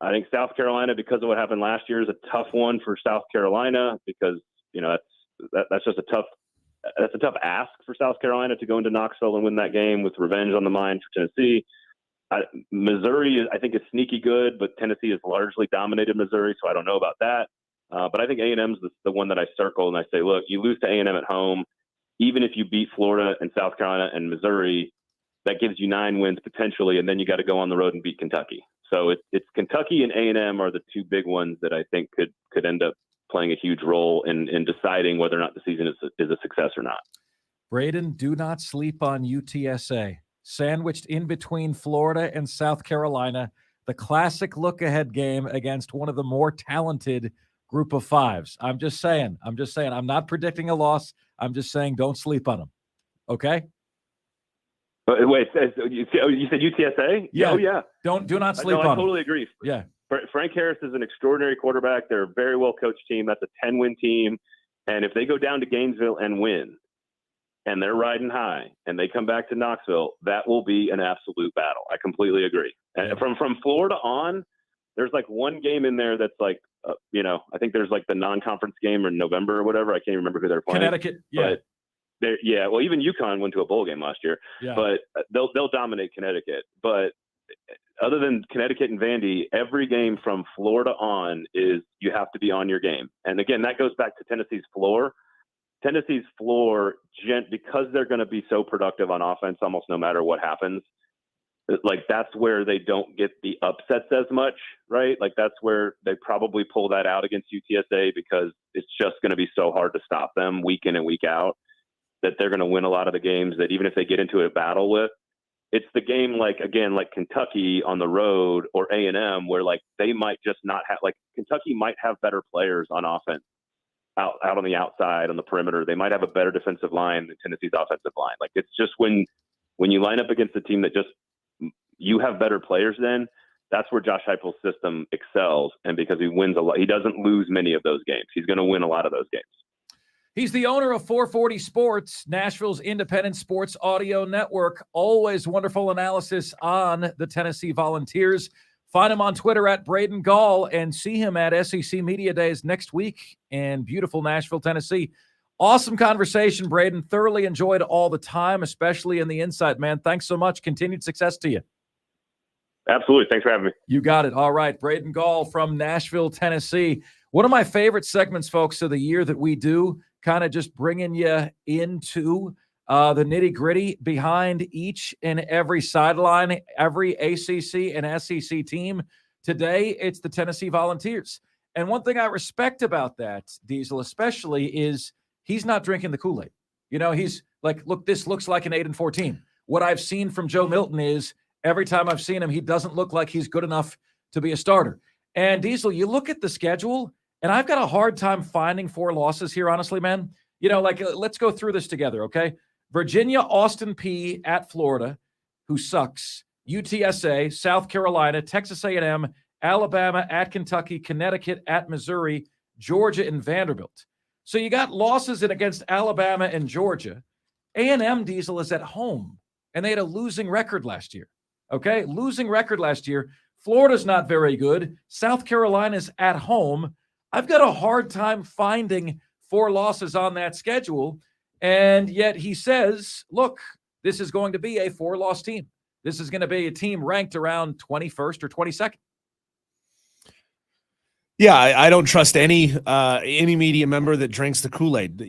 I think South Carolina, because of what happened last year, is a tough one for South Carolina because that's just a tough ask for South Carolina to go into Knoxville and win that game with revenge on the mind for Tennessee. Missouri, I think, is sneaky good, but Tennessee has largely dominated Missouri, so I don't know about that. But I think A&M's the one that I circle and I say, look, you lose to A&M at home, even if you beat Florida and South Carolina and Missouri, that gives you 9 wins potentially, and then you got to go on the road and beat Kentucky. So it's Kentucky and A&M are the 2 big ones that I think could end up playing a huge role in deciding whether or not the season is a success or not. Braden, do not sleep on UTSA. Sandwiched in between Florida and South Carolina, the classic look-ahead game against one of the more talented group of 5s. I'm just saying. I'm not predicting a loss. I'm just saying don't sleep on them. Okay? Wait, you said UTSA? Yeah. Oh, yeah. Do not sleep on I totally agree. Yeah. Frank Harris is an extraordinary quarterback. They're a very well-coached team. That's a 10-win team. And if they go down to Gainesville and win, and they're riding high, and they come back to Knoxville, that will be an absolute battle. I completely agree. And from Florida on, there's like one game in there that's like, I think there's like the non-conference game in November or whatever. I can't remember who they're playing. Connecticut, yeah. Well, even UConn went to a bowl game last year, but they'll dominate Connecticut. But other than Connecticut and Vandy, every game from Florida on is you have to be on your game. And again, that goes back to Tennessee's floor. Tennessee's floor, because they're going to be so productive on offense almost no matter what happens, like that's where they don't get the upsets as much, right? Like that's where they probably pull that out against UTSA because it's just going to be so hard to stop them week in and week out that they're going to win a lot of the games that even if they get into a battle with, it's the game like Kentucky on the road or A&M where like they might just not have, like Kentucky might have better players on offense out on the outside on the perimeter. They might have a better defensive line than Tennessee's offensive line. Like it's just when you line up against a team that just you have better players, then that's where Josh Heupel's system excels. And because he wins a lot, he doesn't lose many of those games. He's going to win a lot of those games. He's the owner of 440 Sports, Nashville's independent sports audio network. Always wonderful analysis on the Tennessee Volunteers. Find him on Twitter at Braden Gall and see him at SEC Media Days next week in beautiful Nashville, Tennessee. Awesome conversation, Braden. Thoroughly enjoyed all the time, especially in the insight, man. Thanks so much. Continued success to you. Absolutely. Thanks for having me. You got it. All right. Braden Gall from Nashville, Tennessee. One of my favorite segments, folks, of the year that we do, kind of just bringing you into the nitty-gritty behind each and every sideline, every ACC and SEC team. Today, it's the Tennessee Volunteers. And one thing I respect about that, Diesel, especially, is he's not drinking the Kool-Aid. He's like, look, this looks like an 8-4 team. What I've seen from Joe Milton is Every time I've seen him, he doesn't look like he's good enough to be a starter. And Diesel, you look at the schedule, and I've got a hard time finding 4 losses here, honestly, man. Let's go through this together, okay? Virginia, Austin P at Florida, who sucks. UTSA, South Carolina, Texas A&M, Alabama at Kentucky, Connecticut at Missouri, Georgia, and Vanderbilt. So you got losses in against Alabama and Georgia. A&M, Diesel, is at home, and they had a losing record last year. Okay, losing record last year. Florida's not very good. South Carolina's at home. I've got a hard time finding 4 losses on that schedule, and yet he says, look, this is going to be a 4-loss team. This is going to be a team ranked around 21st or 22nd. Yeah, I don't trust any media member that drinks the Kool-Aid.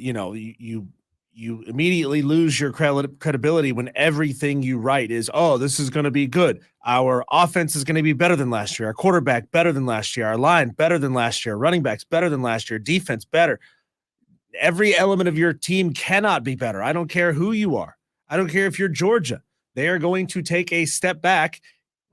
You immediately lose your credibility when everything you write is, oh, this is going to be good. Our offense is going to be better than last year. Our quarterback better than last year. Our line better than last year. Running backs better than last year. Defense better. Every element of your team cannot be better. I don't care who you are. I don't care if you're Georgia. They are going to take a step back,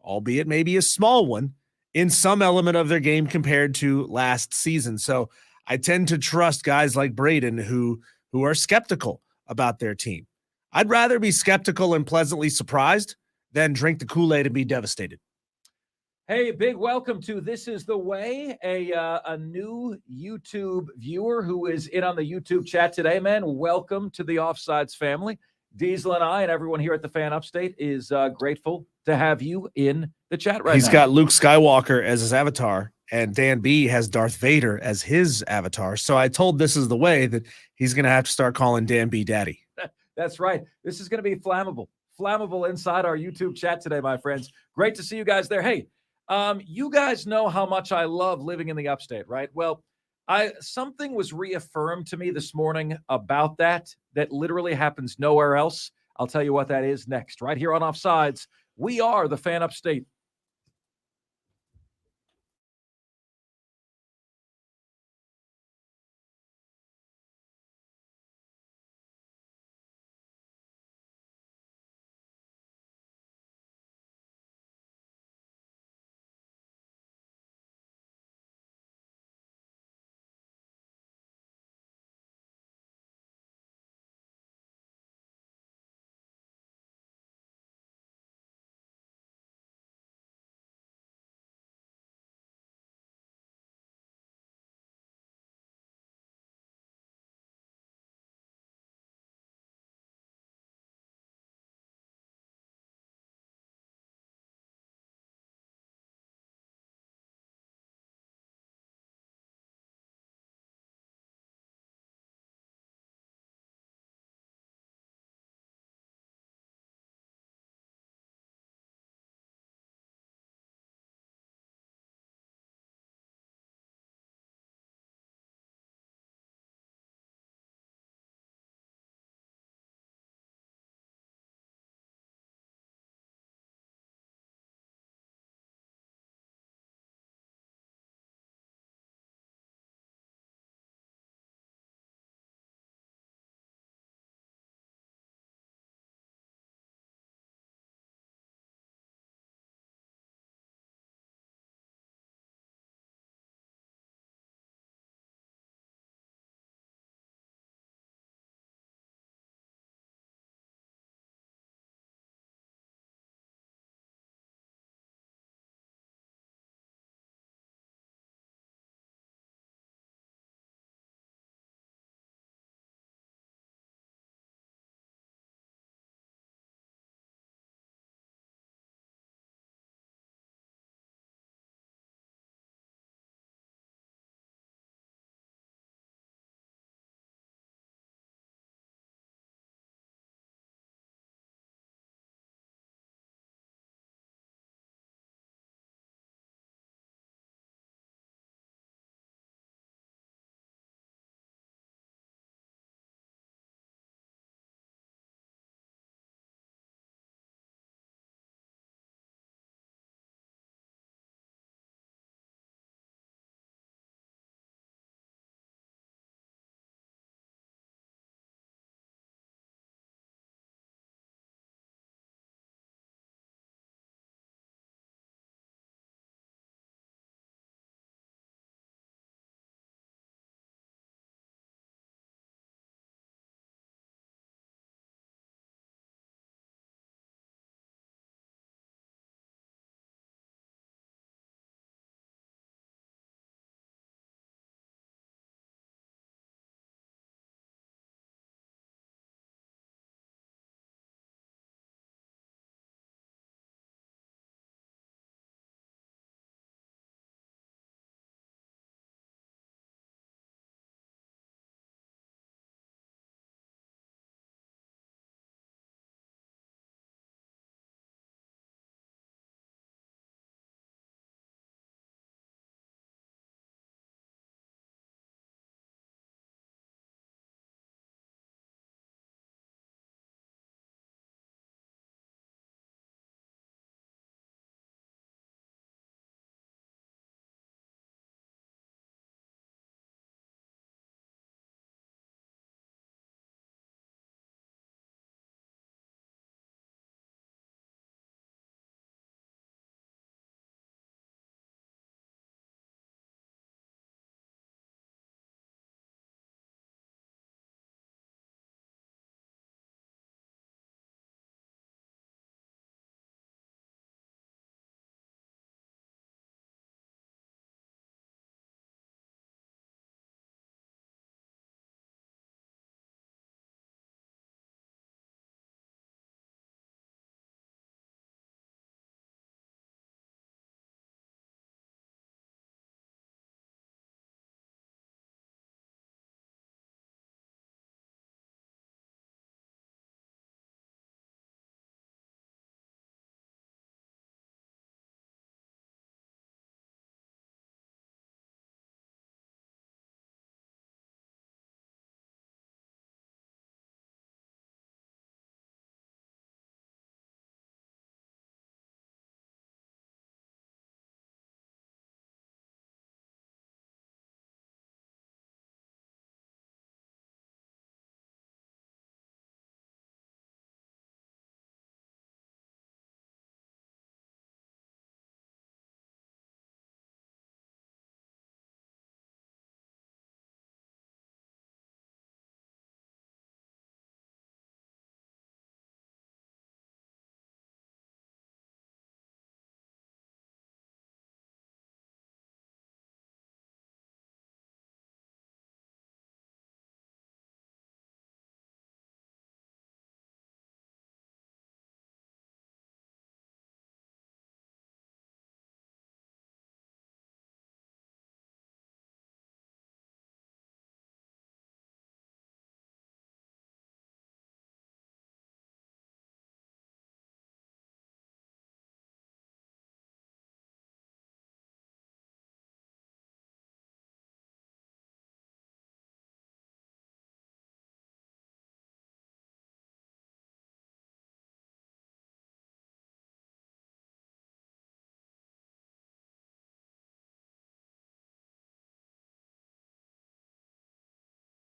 albeit maybe a small one, in some element of their game compared to last season. So I tend to trust guys like Braden who are skeptical about their team. I'd rather be skeptical and pleasantly surprised than drink the Kool-Aid and be devastated. Hey, big welcome to This Is the Way, a new YouTube viewer who is in on the YouTube chat today, man. Welcome to the Offsides family. Diesel and I and everyone here at the Fan Upstate is grateful to have you in the chat right now. He's got Luke Skywalker as his avatar, and Dan B has Darth Vader as his avatar. So I told This Is the Way that he's going to have to start calling Dan B Daddy. That's right. This is going to be flammable inside our YouTube chat today, my friends. Great to see you guys there. Hey, you guys know how much I love living in the Upstate, right? Well, something was reaffirmed to me this morning about that literally happens nowhere else. I'll tell you what that is next, right here on Offsides. We are the Fan Upstate.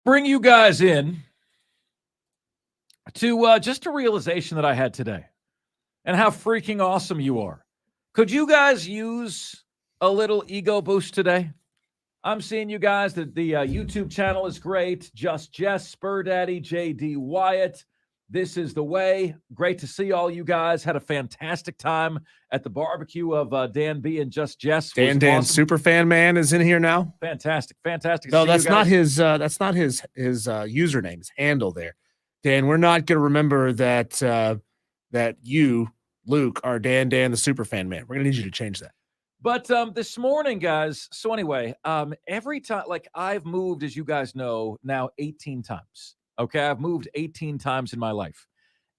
bring you guys in to just a realization that I had today and how freaking awesome you are. Could you guys use a little ego boost today? I'm seeing you guys that the YouTube channel is great. Just Jess, Spur Daddy, JD Wyatt. This is the way. Great to see all you guys. Had a fantastic time at the barbecue of Dan B and Just Jess. Dan awesome. Superfan Man is in here now. Fantastic. No, that's not his username, his handle there. Dan, we're not going to remember that that you, Luke, are Dan the Superfan Man. We're going to need you to change that. But this morning, guys, so anyway, every time, like I've moved, as you guys know, now 18 times. Okay, I've moved 18 times in my life.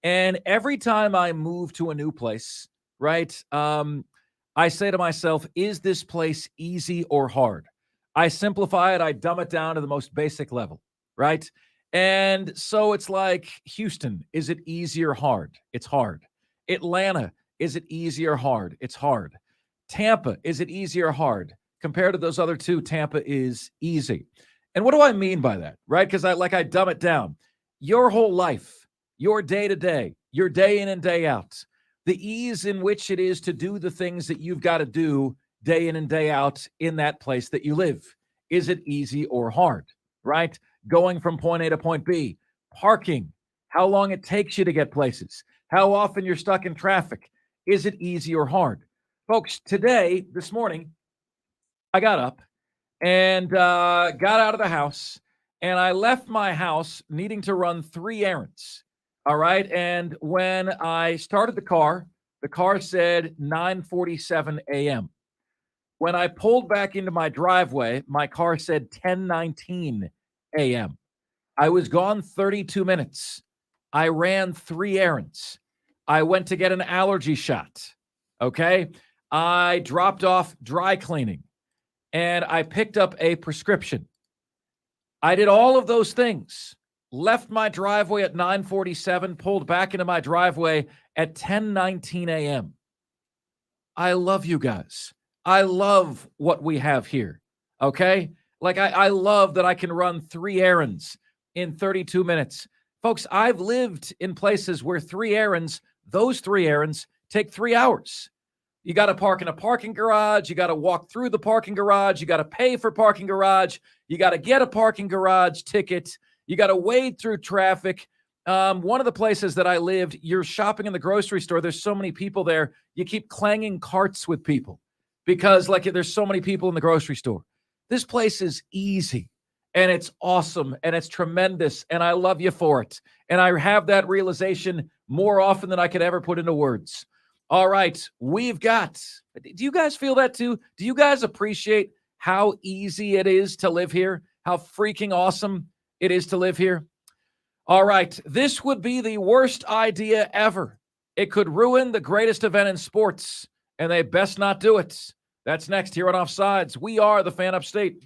And every time I move to a new place, right, I say to myself, is this place easy or hard? I simplify it. I dumb it down to the most basic level, right? And so it's like, Houston, is it easy or hard? It's hard. Atlanta, is it easy or hard? It's hard. Tampa, is it easy or hard? Compared to those other two, Tampa is easy. And what do I mean by that, right? Because I dumb it down. Your whole life, your day-to-day, your day in and day out, the ease in which it is to do the things that you've got to do day in and day out in that place that you live. Is it easy or hard, right? Going from point A to point B, parking, how long it takes you to get places, how often you're stuck in traffic. Is it easy or hard? Folks, this morning, I got up and got out of the house, and I left my house needing to run 3 errands. All right. And when I started the car said 9:47 a.m. When I pulled back into my driveway, my car said 10:19 a.m. I was gone 32 minutes. I ran 3 errands. I went to get an allergy shot. Okay. I dropped off dry cleaning and I picked up a prescription. I did all of those things, left my driveway at 9:47, pulled back into my driveway at 10:19 a.m. I love you guys. I love what we have here. Okay. Like I love that I can run 3 errands in 32 minutes. Folks, I've lived in places where those 3 errands take 3 hours. You got to park in a parking garage. You got to walk through the parking garage. You got to pay for parking garage. You got to get a parking garage ticket. You got to wade through traffic. One of the places that I lived, you're shopping in the grocery store. There's so many people there. You keep clanging carts with people because like there's so many people in the grocery store. This place is easy and it's awesome and it's tremendous. And I love you for it. And I have that realization more often than I could ever put into words. All right, do you guys feel that too? Do you guys appreciate how easy it is to live here? How freaking awesome it is to live here? All right, this would be the worst idea ever. It could ruin the greatest event in sports, and they best not do it. That's next here on Offsides. We are the Fan Upstate.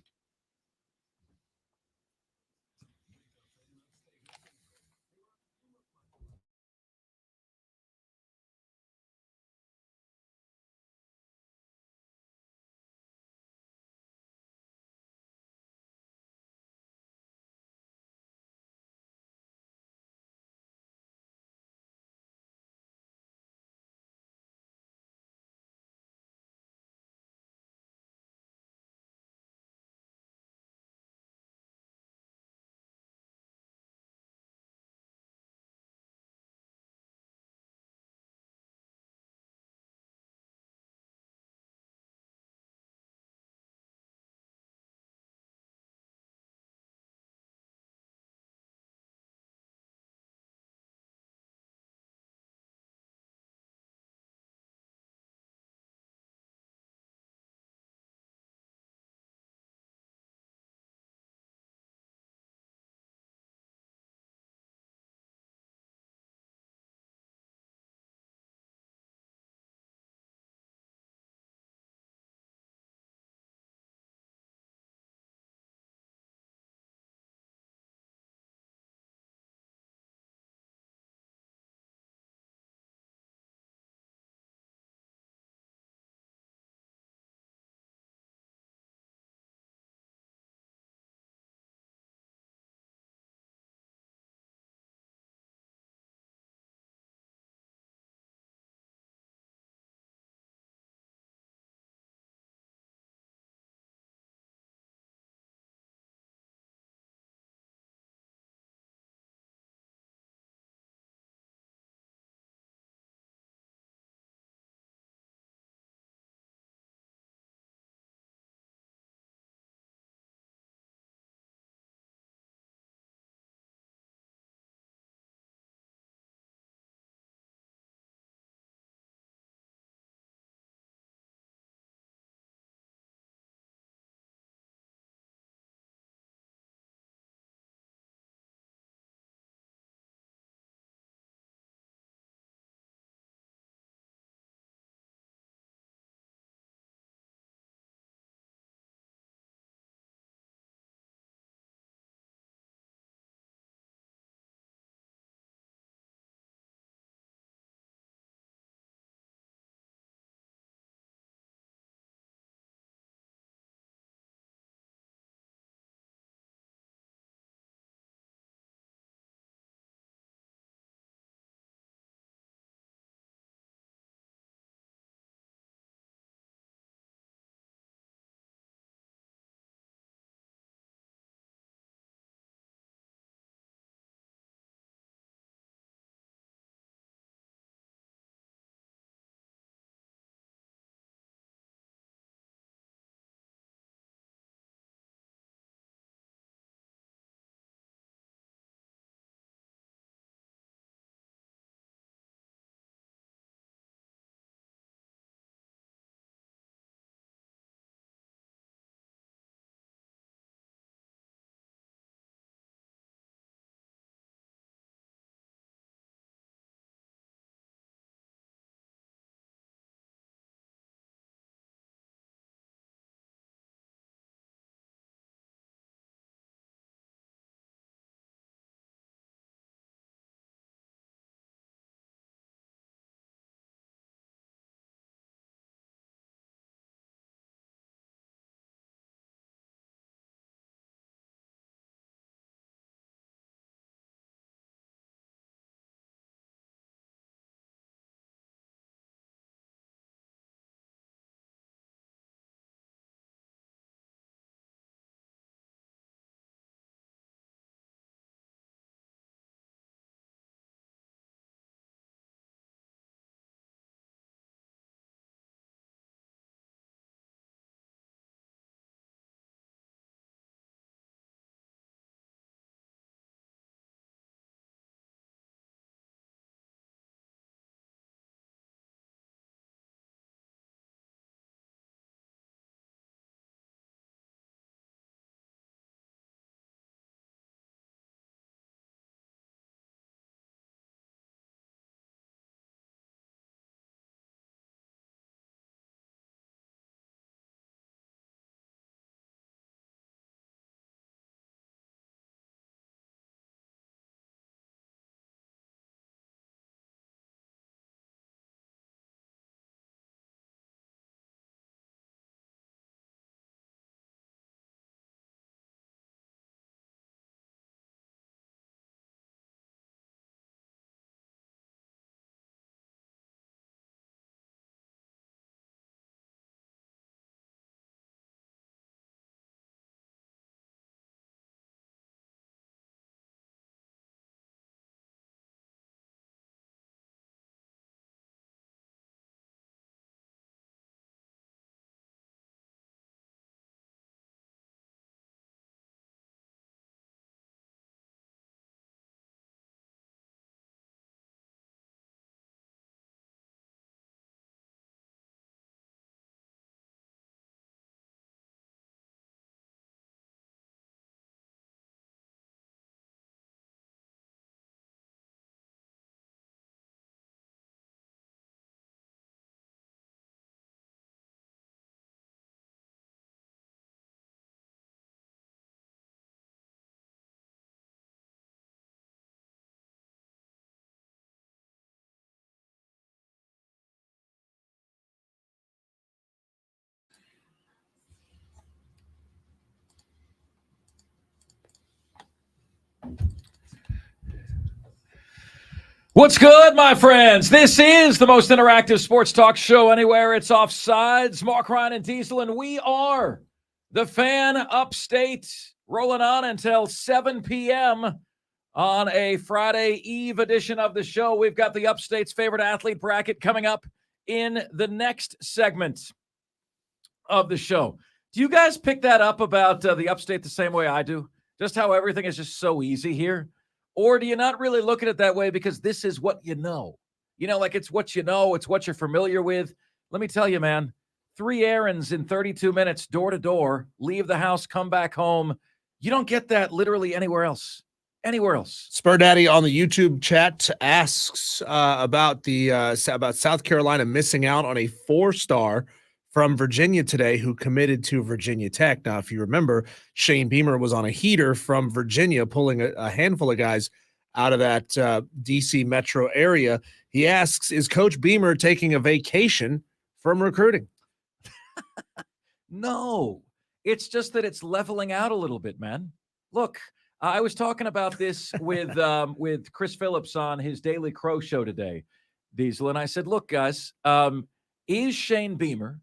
What's good, my friends? This is the most interactive sports talk show anywhere. It's Offsides. Mark, Ryan, and Diesel, and we are the Fan Upstate, rolling on until 7 p.m. on a Friday Eve edition of the show. We've got the Upstate's favorite athlete bracket coming up in the next segment of the show. Do you guys pick that up about the Upstate the same way I do? Just how everything is just so easy here? Or do you not really look at it that way because this is what you know? You know, like it's what you know, it's what you're familiar with. Let me tell you, man, 3 errands in 32 minutes, door to door, leave the house, come back home. You don't get that literally anywhere else. Anywhere else. Spur Daddy on the YouTube chat asks about South Carolina missing out on a 4-star from Virginia today who committed to Virginia Tech. Now, if you remember, Shane Beamer was on a heater from Virginia, pulling a handful of guys out of that D.C. metro area. He asks, is Coach Beamer taking a vacation from recruiting? No, it's just that it's leveling out a little bit, man. Look, I was talking about this with Chris Phillips on his Daily Crow show today, Diesel, and I said, look, guys, is Shane Beamer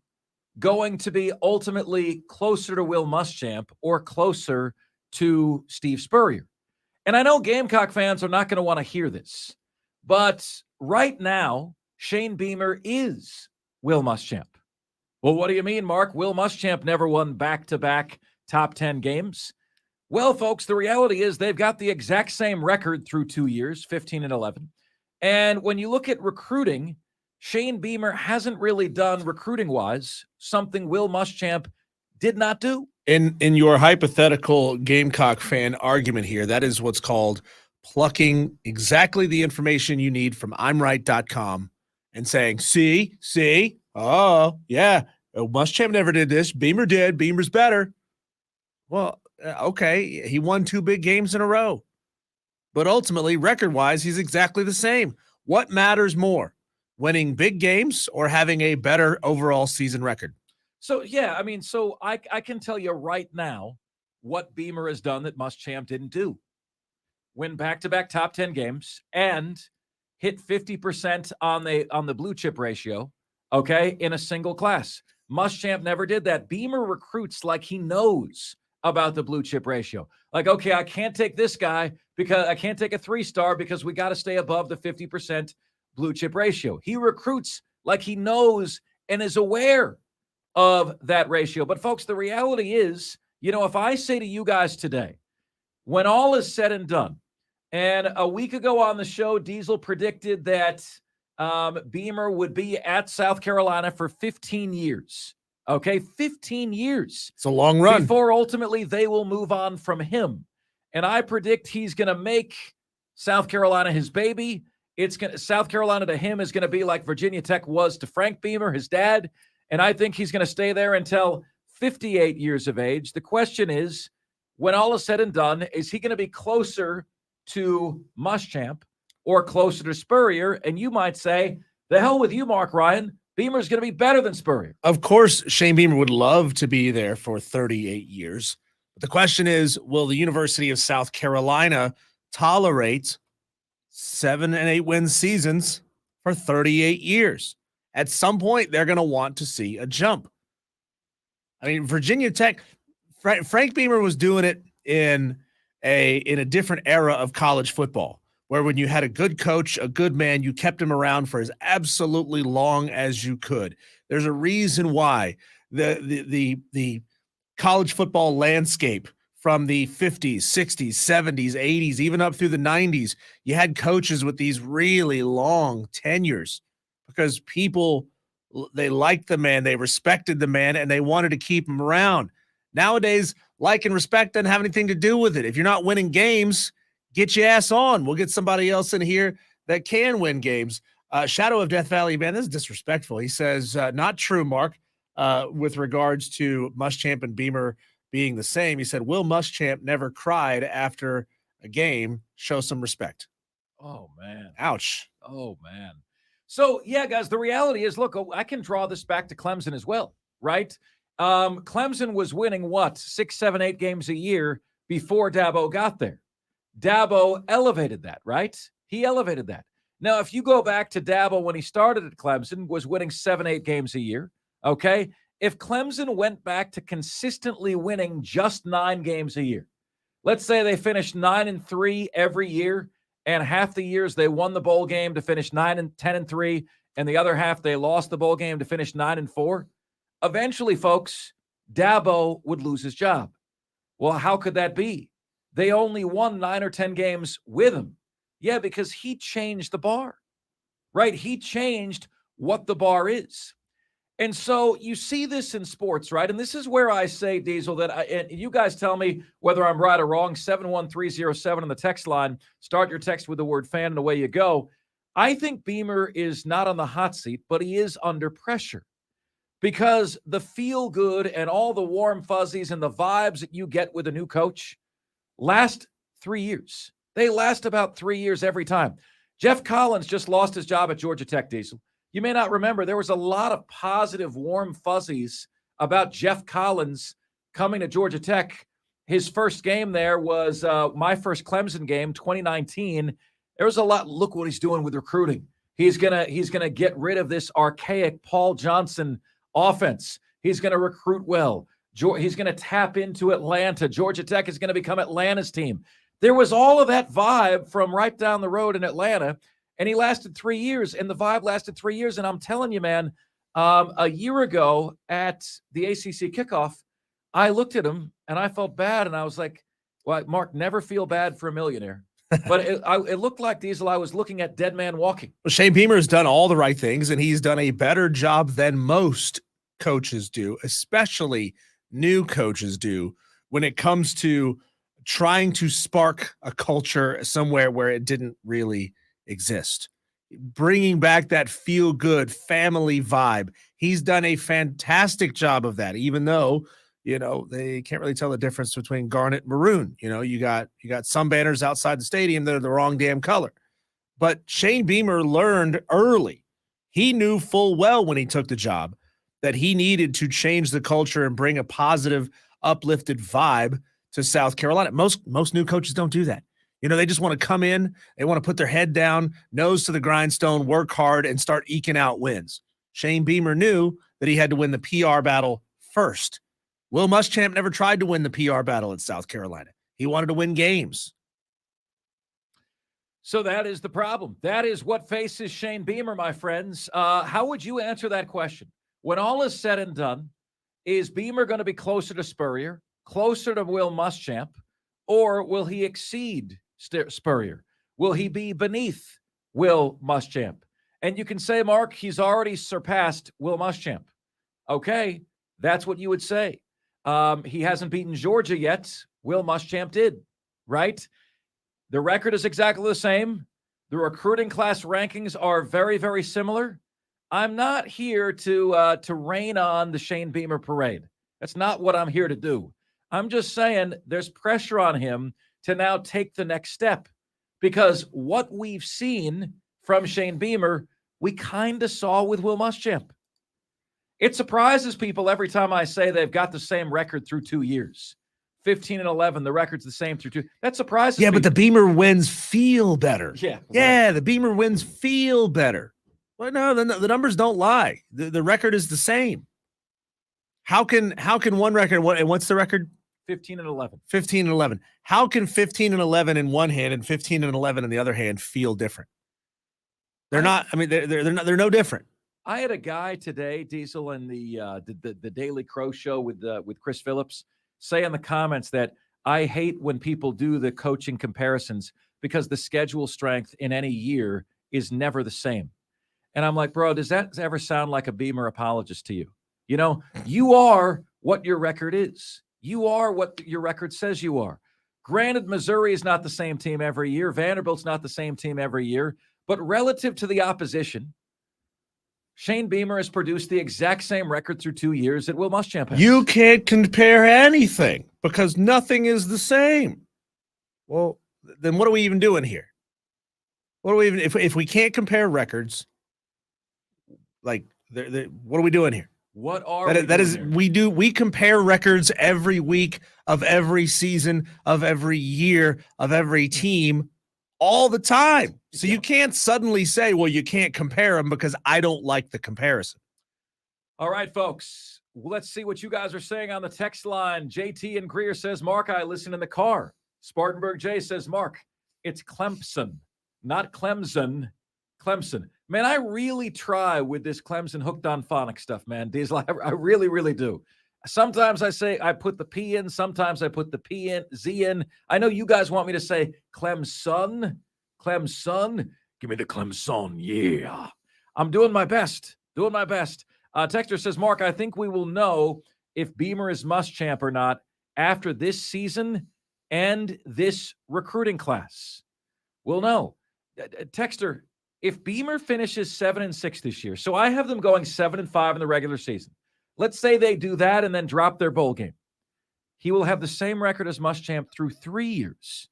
going to be ultimately closer to Will Muschamp or closer to Steve Spurrier? And I know Gamecock fans are not going to want to hear this, but right now, Shane Beamer is Will Muschamp. Well, what do you mean, Mark? Will Muschamp never won back-to-back top 10 games. Well, folks, the reality is they've got the exact same record through 2 years, 15-11. And when you look at recruiting, Shane Beamer hasn't really done recruiting-wise something Will Muschamp did not do. In your hypothetical Gamecock fan argument here, that is what's called plucking exactly the information you need from I'mRight.com and saying, see, oh, yeah, Muschamp never did this. Beamer did. Beamer's better. Well, okay, he won 2 big games in a row. But ultimately, record-wise, he's exactly the same. What matters more? Winning big games or having a better overall season record? So, yeah, I mean, I can tell you right now what Beamer has done that Muschamp didn't do. Win back-to-back top 10 games and hit 50% on the blue chip ratio, okay, in a single class. Muschamp never did that. Beamer recruits like he knows about the blue chip ratio. Like, okay, I can't take this guy because I can't take a 3-star because we got to stay above the 50% blue chip ratio. He recruits like he knows and is aware of that ratio. But folks, the reality is, you know, if I say to you guys today, when all is said and done, and a week ago on the show, Diesel predicted that Beamer would be at South Carolina for 15 years. Okay, 15 years. It's a long run. Before ultimately they will move on from him. And I predict he's going to make South Carolina his baby. South Carolina to him is going to be like Virginia Tech was to Frank Beamer, his dad. And I think he's going to stay there until 58 years of age. The question is, when all is said and done, is he going to be closer to Muschamp or closer to Spurrier? And you might say, the hell with you, Mark Ryan. Beamer's going to be better than Spurrier. Of course, Shane Beamer would love to be there for 38 years. But the question is, will the University of South Carolina tolerate 7 and 8 win seasons for 38 years? At some point, they're going to want to see a jump. I mean, Virginia Tech, Frank Beamer was doing it in a different era of college football, where when you had a good coach, a good man, you kept him around for as absolutely long as you could. There's a reason why the college football landscape from the 50s, 60s, 70s, 80s, even up through the 90s, you had coaches with these really long tenures because people, they liked the man, they respected the man, and they wanted to keep him around. Nowadays, like and respect doesn't have anything to do with it. If you're not winning games, get your ass on. We'll get somebody else in here that can win games. Shadow of Death Valley, man, this is disrespectful. He says, not true, Mark, with regards to Muschamp and Beamer being the same. He said, Will Muschamp never cried after a game. Show some respect. Oh, man. Ouch. Oh, man. So, yeah, guys, the reality is, look, I can draw this back to Clemson as well, right? Clemson was winning, 6, 7, 8 games a year before Dabo got there. Dabo elevated that, right? He elevated that. Now, if you go back to Dabo when he started at Clemson, was winning 7-8 games a year, okay? If Clemson went back to consistently winning just 9 games a year, let's say they finished 9-3 every year, and half the years they won the bowl game to finish 10-3, and the other half they lost the bowl game to finish 9-4. Eventually, folks, Dabo would lose his job. Well, how could that be? They only won 9 or 10 games with him. Yeah, because he changed the bar, right? He changed what the bar is. And so you see this in sports, right? And this is where I say, Diesel, that and you guys tell me whether I'm right or wrong. 71307 on the text line. Start your text with the word fan and away you go. I think Beamer is not on the hot seat, but he is under pressure because the feel good and all the warm fuzzies and the vibes that you get with a new coach last 3 years. They last about 3 years every time. Jeff Collins just lost his job at Georgia Tech, Diesel. You may not remember, there was a lot of positive, warm fuzzies about Jeff Collins coming to Georgia Tech. His first game there was my first Clemson game, 2019. There was a lot. Look what he's doing with recruiting. He's gonna get rid of this archaic Paul Johnson offense. He's gonna recruit well. He's gonna tap into Atlanta. Georgia Tech is gonna become Atlanta's team. There was all of that vibe from right down the road in Atlanta. And he lasted 3 years, and the vibe lasted 3 years. And I'm telling you, man, a year ago at the ACC kickoff, I looked at him, and I felt bad. And I was like, well, Mark, never feel bad for a millionaire. But it looked like, Diesel, I was looking at dead man walking. Well, Shane Beamer has done all the right things, and he's done a better job than most coaches do, especially new coaches do, when it comes to trying to spark a culture somewhere where it didn't really exist. Bringing back that feel-good family vibe. He's done a fantastic job of that, even though, they can't really tell the difference between garnet and maroon. You got some banners outside the stadium that are the wrong damn color. But Shane Beamer learned early. He knew full well when he took the job that he needed to change the culture and bring a positive, uplifted vibe to South Carolina. Most new coaches don't do that. They just want to come in, they want to put their head down, nose to the grindstone, work hard, and start eking out wins. Shane Beamer knew that he had to win the PR battle first. Will Muschamp never tried to win the PR battle at South Carolina. He wanted to win games. So that is the problem. That is what faces Shane Beamer, my friends. How would you answer that question? When all is said and done, is Beamer going to be closer to Spurrier, closer to Will Muschamp, or will he exceed Spurrier? Will he be beneath Will Muschamp? And you can say, Mark, he's already surpassed Will Muschamp. Okay, that's what you would say. He hasn't beaten Georgia yet. Will Muschamp did, right? The record is exactly the same. The recruiting class rankings are very, very similar. I'm not here to rain on the Shane Beamer parade. That's not what I'm here to do. I'm just saying there's pressure on him to now take the next step, because what we've seen from Shane Beamer, we kind of saw with Will Muschamp. It surprises people every time I say they've got the same record through 2 years. 15-11, the record's the same through 2. That surprises people. But the Beamer wins feel better. Yeah. Yeah, the Beamer wins feel better. Well, no, the numbers don't lie. The record is the same. How can one record, and what's the record? 15-11. 15-11. How can 15-11 in one hand and 15-11 in the other hand feel different? They're not. I mean, they're no different. I had a guy today, Diesel, in the Daily Crow show with Chris Phillips, say in the comments that I hate when people do the coaching comparisons because the schedule strength in any year is never the same. And I'm like, bro, does that ever sound like a Beamer apologist to you? You are what your record is. You are what your record says you are. Granted, Missouri is not the same team every year. Vanderbilt's not the same team every year. But relative to the opposition, Shane Beamer has produced the exact same record through 2 years that Will Muschamp has. You can't compare anything because nothing is the same. Well, then what are we even doing here? What are we even if we can't compare records? Like, what are we doing here? What are that is here? We compare records every week of every season of every year of every team all the time. So you can't suddenly say, well, you can't compare them because I don't like the comparison. All right, folks. Let's see what you guys are saying on the text line. JT and Greer says, Mark, I listen in the car. Spartanburg J says, Mark, it's Clemson, not Clemson. Clemson. Man, I really try with this Clemson hooked on phonics stuff, man. Diesel, I really, really do. Sometimes I say I put the P in. Sometimes I put the P in, Z in. I know you guys want me to say Clemson. Clemson. Give me the Clemson. Yeah. I'm doing my best. Doing my best. Texter says, Mark, I think we will know if Beamer is Muschamp or not after this season and this recruiting class. We'll know. Texter, if Beamer finishes 7-6 this year, so I have them going 7-5 in the regular season. Let's say they do that and then drop their bowl game. He will have the same record as Muschamp through 3 years.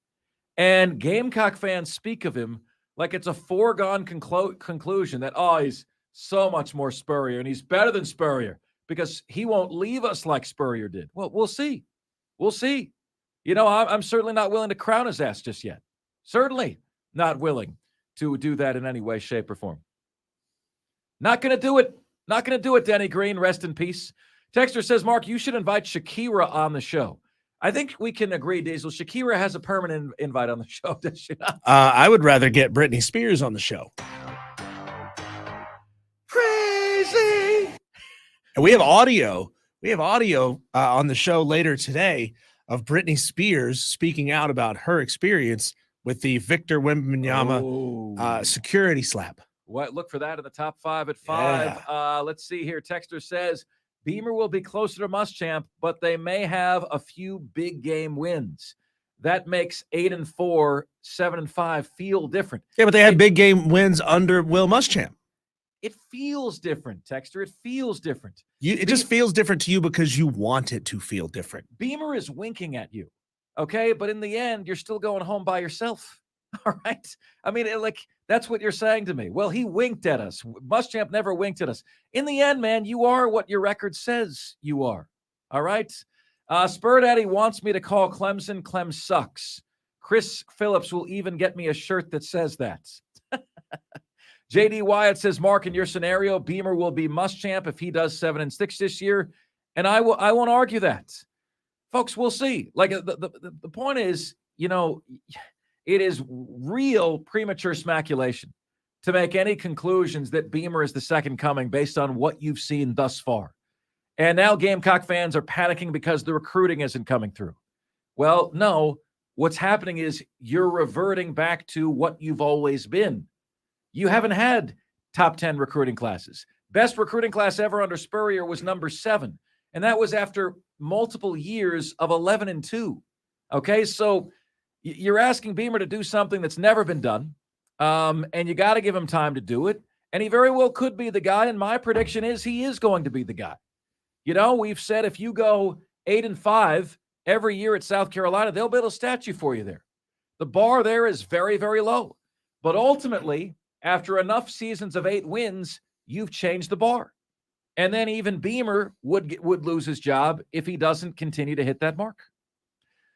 And Gamecock fans speak of him like it's a foregone conclusion that, he's so much more Spurrier and he's better than Spurrier because he won't leave us like Spurrier did. Well, we'll see. We'll see. You know, I'm certainly not willing to crown his ass just yet. Certainly not willing to do that in any way, shape, or form. Not going to do it. Not going to do it, Denny Green. Rest in peace. Texter says, Mark, you should invite Shakira on the show. I think we can agree, Diesel. Shakira has a permanent invite on the show, does she not? I would rather get Britney Spears on the show. Crazy. And we have audio. We have audio on the show later today of Britney Spears speaking out about her experience with the Victor Wembanyama security slap. What? Look for that in the top 5 at 5. Yeah. Let's see here. Texter says Beamer will be closer to Muschamp, but they may have a few big game wins. That makes 8-4, 7-5 feel different. Yeah, but they had big game wins under Will Muschamp. It feels different, Texter. It feels different. It just feels different to you because you want it to feel different. Beamer is winking at you, okay? But in the end, you're still going home by yourself, all right? I mean, that's what you're saying to me. Well, he winked at us. Muschamp never winked at us. In the end, man, you are what your record says you are, all right? Spur Daddy wants me to call Clemson Clem sucks. Chris Phillips will even get me a shirt that says that. JD Wyatt says, Mark, in your scenario, Beamer will be Muschamp if he does 7-6 this year. And I won't argue that. Folks, we'll see. Like the point is, you know, it is real premature speculation to make any conclusions that Beamer is the second coming based on what you've seen thus far. And now Gamecock fans are panicking because the recruiting isn't coming through. Well, no, what's happening is you're reverting back to what you've always been. You haven't had top 10 recruiting classes. Best recruiting class ever under Spurrier was number 7. And that was after multiple years of 11-2. Okay, so you're asking Beamer to do something that's never been done. And you got to give him time to do it. And he very well could be the guy. And my prediction is he is going to be the guy. You know, we've said if you go 8-5 every year at South Carolina, they'll build a statue for you there. The bar there is very, very low. But ultimately, after enough seasons of 8 wins, you've changed the bar. And then even Beamer would lose his job if he doesn't continue to hit that mark.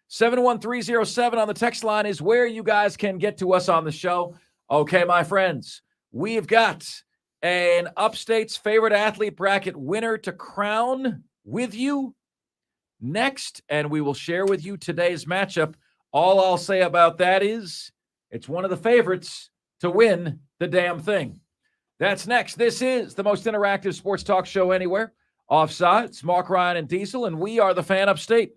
71307 on the text line is where you guys can get to us on the show. Okay, my friends, we've got an Upstate's favorite athlete bracket winner to crown with you next, and we will share with you today's matchup. All I'll say about that is it's one of the favorites to win the damn thing. That's next. This is the most interactive sports talk show anywhere. Offsides, Mark, Ryan, and Diesel, and we are the Fan Upstate.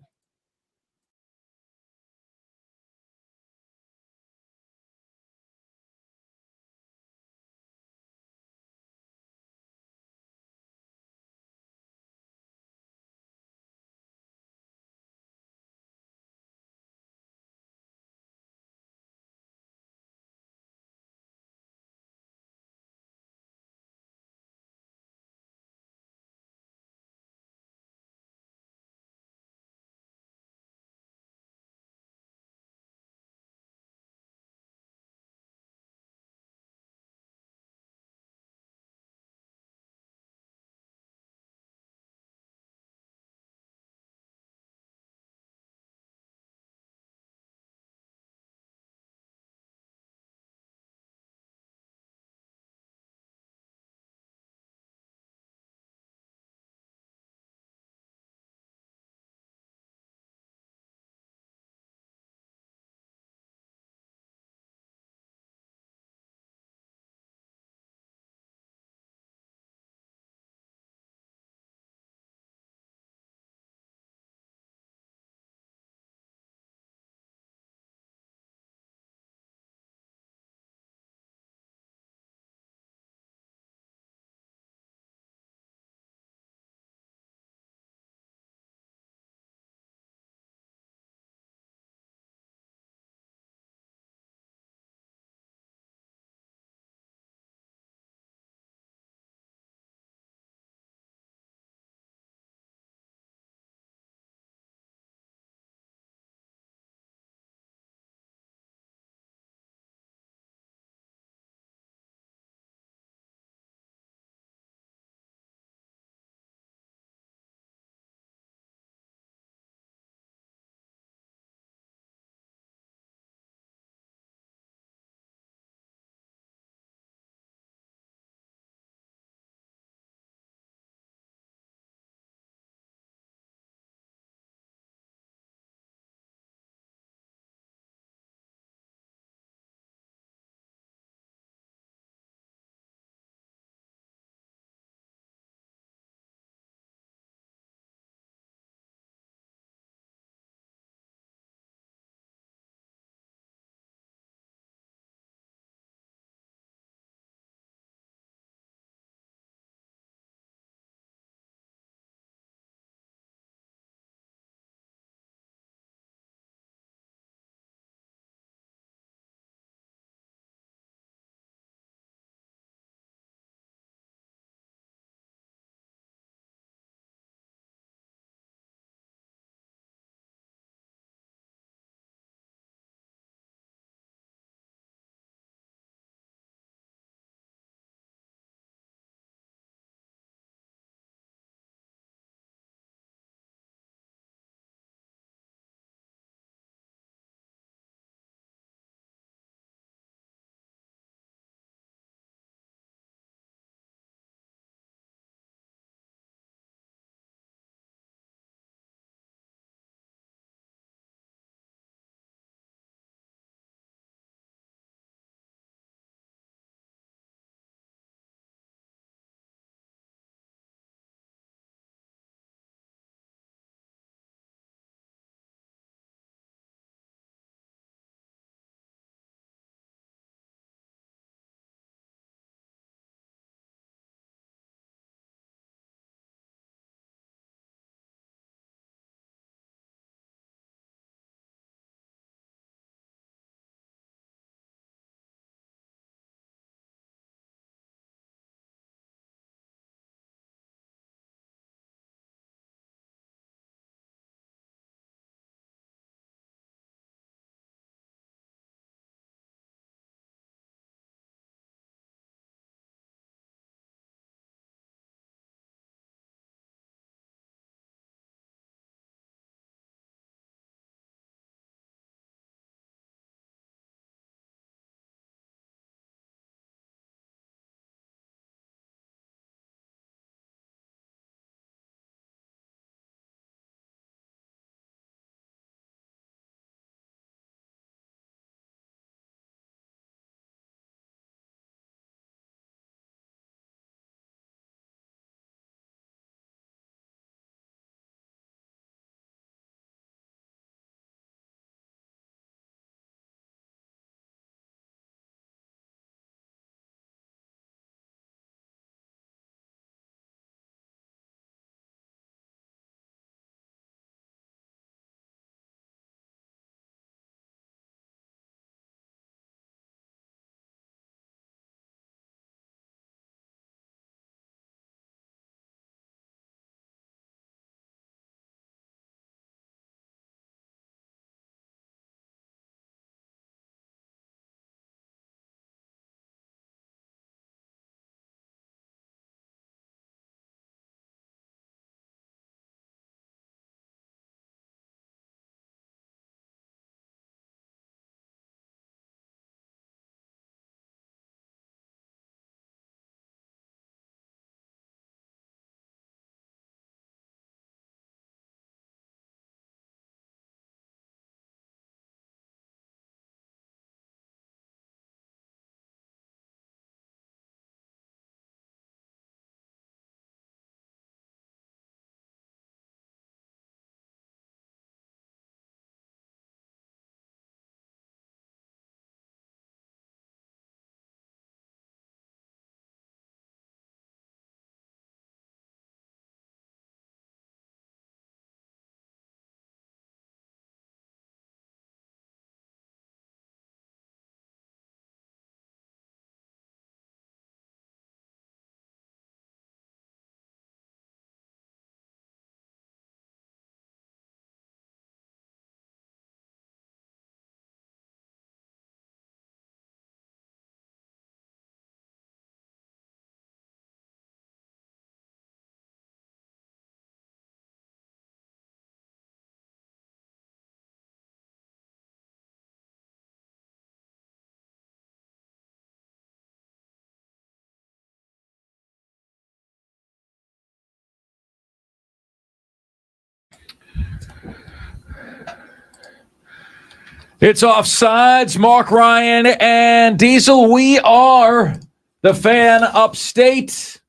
It's Offsides, Mark Ryan and Diesel. We are the Fan Upstate.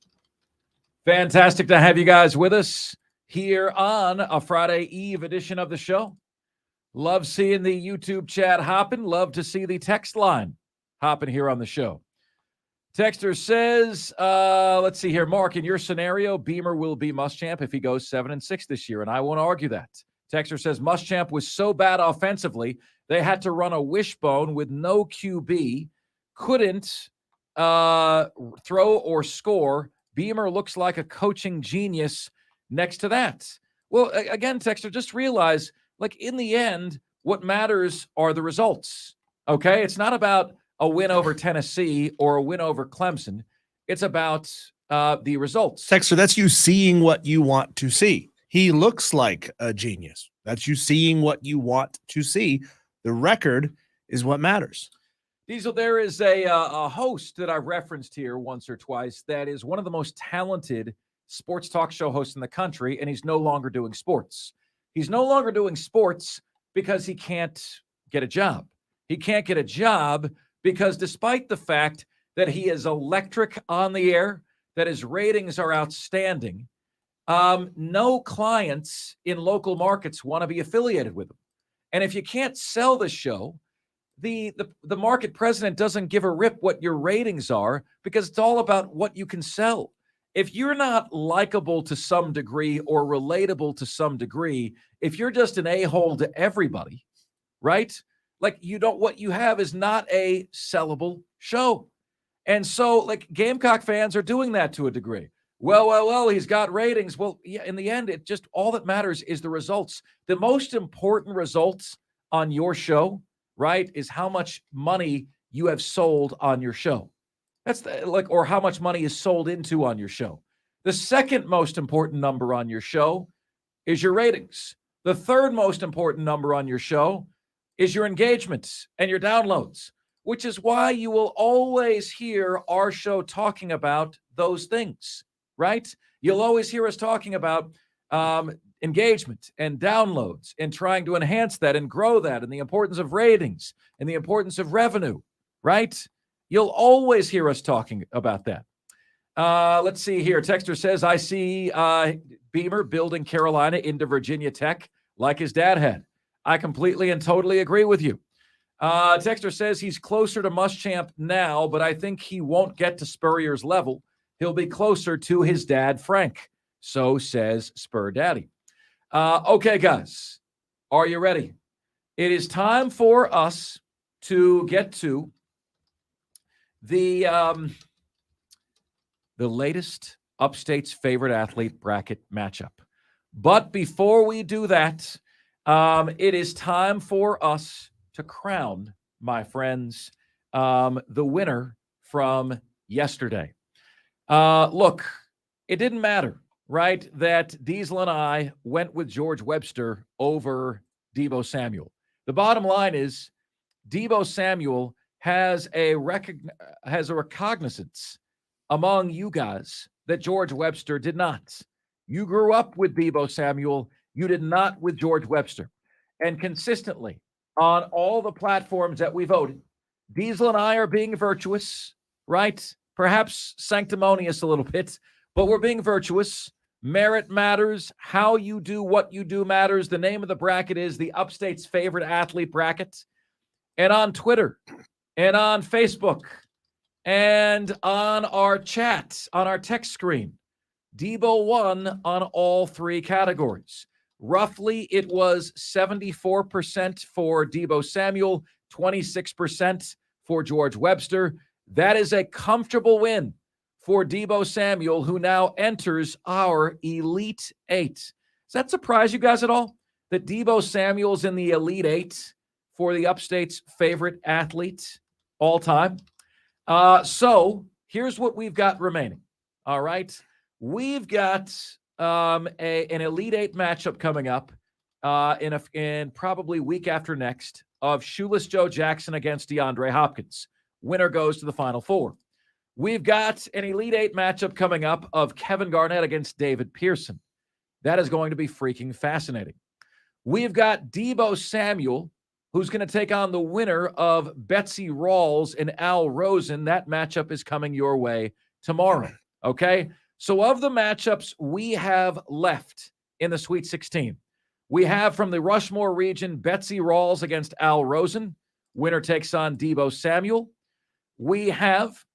Fantastic to have you guys with us here on a Friday Eve edition of the show. Love seeing the YouTube chat hopping. Love to see the text line hopping here on the show. Texter says, let's see here. Mark, in your scenario, Beamer will be Muschamp if he goes 7-6 this year, and I won't argue that. Texter says Muschamp was so bad offensively, they had to run a wishbone with no QB, couldn't throw or score. Beamer looks like a coaching genius next to that. Well, again, Texter, just realize, like, in the end, what matters are the results, okay? It's not about a win over Tennessee or a win over Clemson. It's about the results. Texter, that's you seeing what you want to see. He looks like a genius. That's you seeing what you want to see. The record is what matters. Diesel, there is a host that I've referenced here once or twice that is one of the most talented sports talk show hosts in the country, and he's no longer doing sports. He's no longer doing sports because he can't get a job. He can't get a job because despite the fact that he is electric on the air, that his ratings are outstanding, no clients in local markets want to be affiliated with him. And if you can't sell the show, the market president doesn't give a rip what your ratings are because it's all about what you can sell. If you're not likable to some degree or relatable to some degree, if you're just an a-hole to everybody, right? Like what you have is not a sellable show. And so like Gamecock fans are doing that to a degree. Well, he's got ratings. Well, yeah, in the end, it just all that matters is the results. The most important results on your show, right, is how much money you have sold on your show. That's or how much money is sold into on your show. The second most important number on your show is your ratings. The third most important number on your show is your engagements and your downloads, which is why you will always hear our show talking about those things, right? You'll always hear us talking about engagement and downloads and trying to enhance that and grow that and the importance of ratings and the importance of revenue, right? You'll always hear us talking about that. Let's see here. Texter says, I see Beamer building Carolina into Virginia Tech like his dad had. I completely and totally agree with you. Texter says he's closer to Muschamp now, but I think he won't get to Spurrier's level. He'll be closer to his dad, Frank. So says Spur Daddy. Okay, guys, are you ready? It is time for us to get to the latest Upstate's favorite athlete bracket matchup. But before we do that, it is time for us to crown, my friends, the winner from yesterday. Look, it didn't matter, right, that Diesel and I went with George Webster over Deebo Samuel. The bottom line is Deebo Samuel has a recognizance among you guys that George Webster did not. You grew up with Deebo Samuel. You did not with George Webster. And consistently on all the platforms that we voted, Diesel and I are being virtuous, right? Perhaps sanctimonious a little bit, but we're being virtuous. Merit matters. How you do what you do matters. The name of the bracket is the Upstate's favorite athlete bracket. And on Twitter and on Facebook and on our chat, on our text screen, Deebo won on all three categories. Roughly, it was 74% for Deebo Samuel, 26% for George Webster. That is a comfortable win for Deebo Samuel, who now enters our Elite Eight. Does that surprise you guys at all? That Deebo Samuel's in the Elite Eight for the Upstate's favorite athlete all time? So here's what we've got remaining. All right. We've got an Elite Eight matchup coming up in probably week after next of Shoeless Joe Jackson against DeAndre Hopkins. Winner goes to the Final Four. We've got an Elite Eight matchup coming up of Kevin Garnett against David Pearson. That is going to be freaking fascinating. We've got Deebo Samuel, who's going to take on the winner of Betsy Rawls and Al Rosen. That matchup is coming your way tomorrow. Okay? So of the matchups we have left in the Sweet 16, we have from the Rushmore region, Betsy Rawls against Al Rosen. Winner takes on Debo Samuel. We have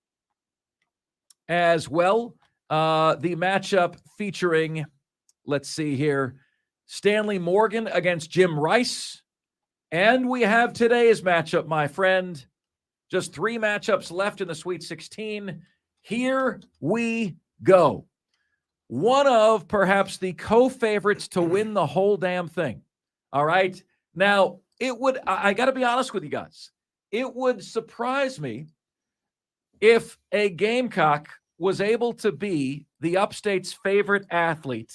as well the matchup featuring, let's see here, Stanley Morgan against Jim Rice. And we have today's matchup, my friend. Just 3 matchups left in the Sweet 16. Here we go. One of perhaps the co-favorites to win the whole damn thing. All right. Now, I got to be honest with you guys. It would surprise me if a Gamecock was able to be the Upstate's favorite athlete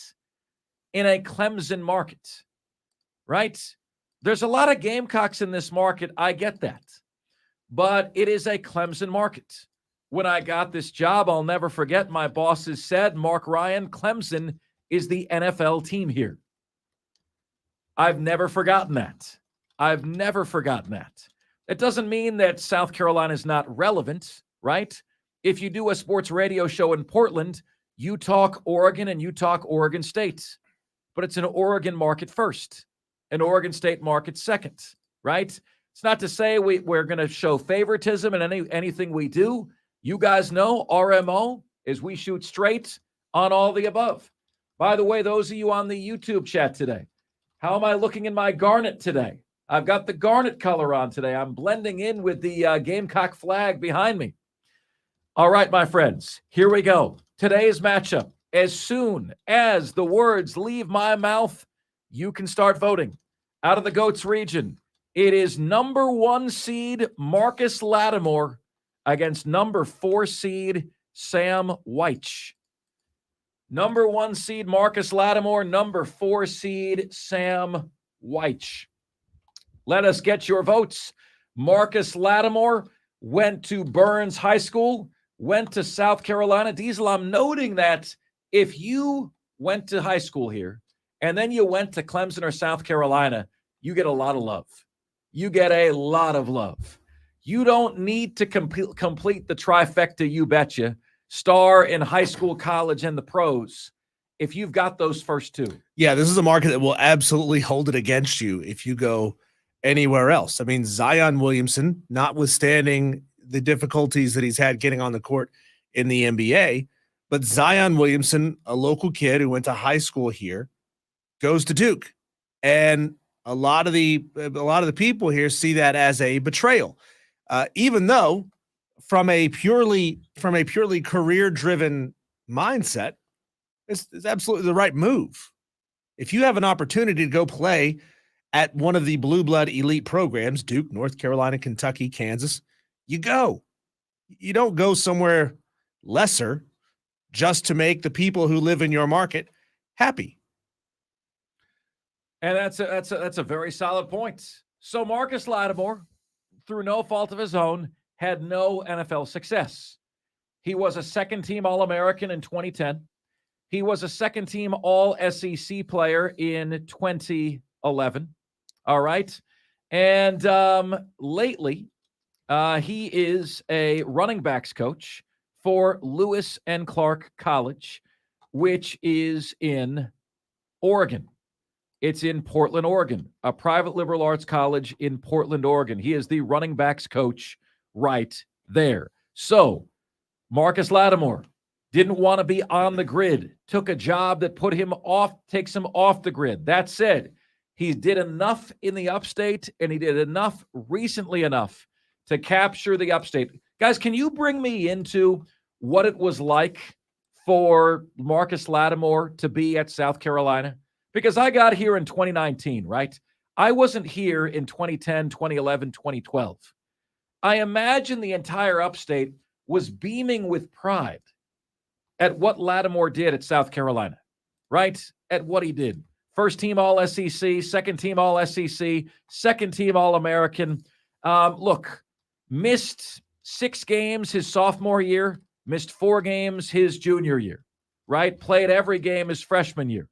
in a Clemson market, right? There's a lot of Gamecocks in this market. I get that. But it is a Clemson market. When I got this job, I'll never forget my bosses said, Mark Ryan, Clemson is the NFL team here. I've never forgotten that. I've never forgotten that. It doesn't mean that South Carolina is not relevant, right? If you do a sports radio show in Portland, you talk Oregon and you talk Oregon State. But it's an Oregon market first, an Oregon State market second, right? It's not to say we're going to show favoritism in anything we do. You guys know RMO is we shoot straight on all the above. By the way, those of you on the YouTube chat today, how am I looking in my garnet today? I've got the garnet color on today. I'm blending in with the Gamecock flag behind me. All right, my friends, here we go. Today's matchup. As soon as the words leave my mouth, you can start voting. Out of the GOATS region, it is number 1 seed Marcus Lattimore against number 4 seed Sam Weich. Number 1 seed Marcus Lattimore, number 4 seed Sam Weich. Let us get your votes. Marcus Lattimore went to Burns High School, went to South Carolina. Diesel, I'm noting that if you went to high school here and then you went to Clemson or South Carolina, you get a lot of love. You get a lot of love. You don't need to complete the trifecta, you betcha. Star in high school, college, and the pros if you've got those first 2. Yeah, this is a market that will absolutely hold it against you if you go anywhere else. I mean, Zion Williamson, notwithstanding the difficulties that he's had getting on the court in the NBA, but Zion Williamson, a local kid who went to high school here, goes to Duke. And a lot of the people here see that as a betrayal. Even though from a purely career-driven mindset, it's absolutely the right move. If you have an opportunity to go play at one of the blue blood elite programs, Duke, North Carolina, Kentucky, Kansas, you go. You don't go somewhere lesser just to make the people who live in your market happy. And that's a very solid point. So Marcus Lattimore, through no fault of his own, had no NFL success. He was a second-team All-American in 2010. He was a second-team All-SEC player in 2011. All right. And lately, he is a running backs coach for Lewis and Clark College, which is in Oregon. It's in Portland, Oregon, a private liberal arts college in Portland, Oregon. He is the running backs coach right there. So Marcus Lattimore didn't want to be on the grid, took a job that takes him off the grid. That said, he did enough in the upstate, and he did enough recently enough to capture the upstate. Guys, can you bring me into what it was like for Marcus Lattimore to be at South Carolina? Because I got here in 2019, right? I wasn't here in 2010, 2011, 2012. I imagine the entire upstate was beaming with pride at what Lattimore did at South Carolina, right? At what he did. First team All-SEC, second team All-SEC, second team All-American. Look, missed 6 games his sophomore year, missed 4 games his junior year, right? Played every game his freshman year.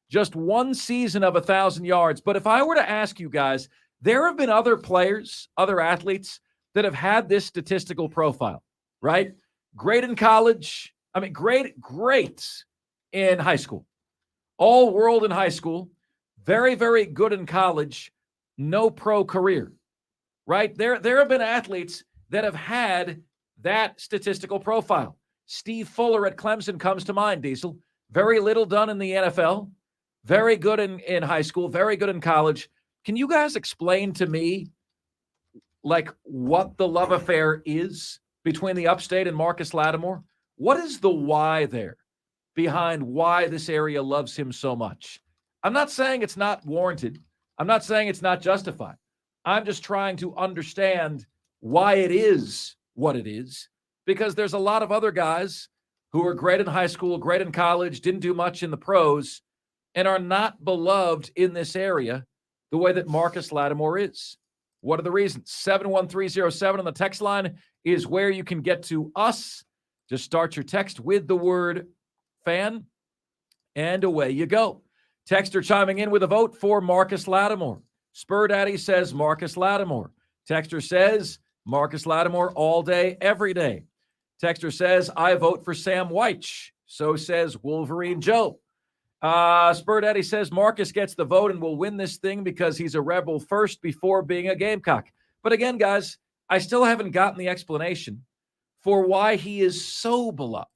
Just 1 season of 1,000 yards. But if I were to ask you guys, There have been other players, other athletes that have had this statistical profile, right? Great in college. I mean, great in high school. All world in high school. Very, very good in college. No pro career, right? There have been athletes that have had that statistical profile. Steve Fuller at Clemson comes to mind, Diesel. Very little done in the NFL. Very good in high school. Very good in college. Can you guys explain to me, like, what the love affair is between the upstate and Marcus Lattimore? What is the why there behind why this area loves him so much? I'm not saying it's not warranted. I'm not saying it's not justified. I'm just trying to understand why it is what it is, because there's a lot of other guys who are great in high school, great in college, didn't do much in the pros, and are not beloved in this area the way that Marcus Lattimore is. What are the reasons? 71307 on the text line is where you can get to us. Just start your text with the word fan, and away you go. Texter chiming in with a vote for Marcus Lattimore. Spur Daddy says Marcus Lattimore. Texter says Marcus Lattimore all day, every day. Texter says, I vote for Sam Weich. So says Wolverine Joe. Spur Daddy says Marcus gets the vote and will win this thing because he's a Rebel first before being a Gamecock. But again, guys, I still haven't gotten the explanation for why he is so beloved.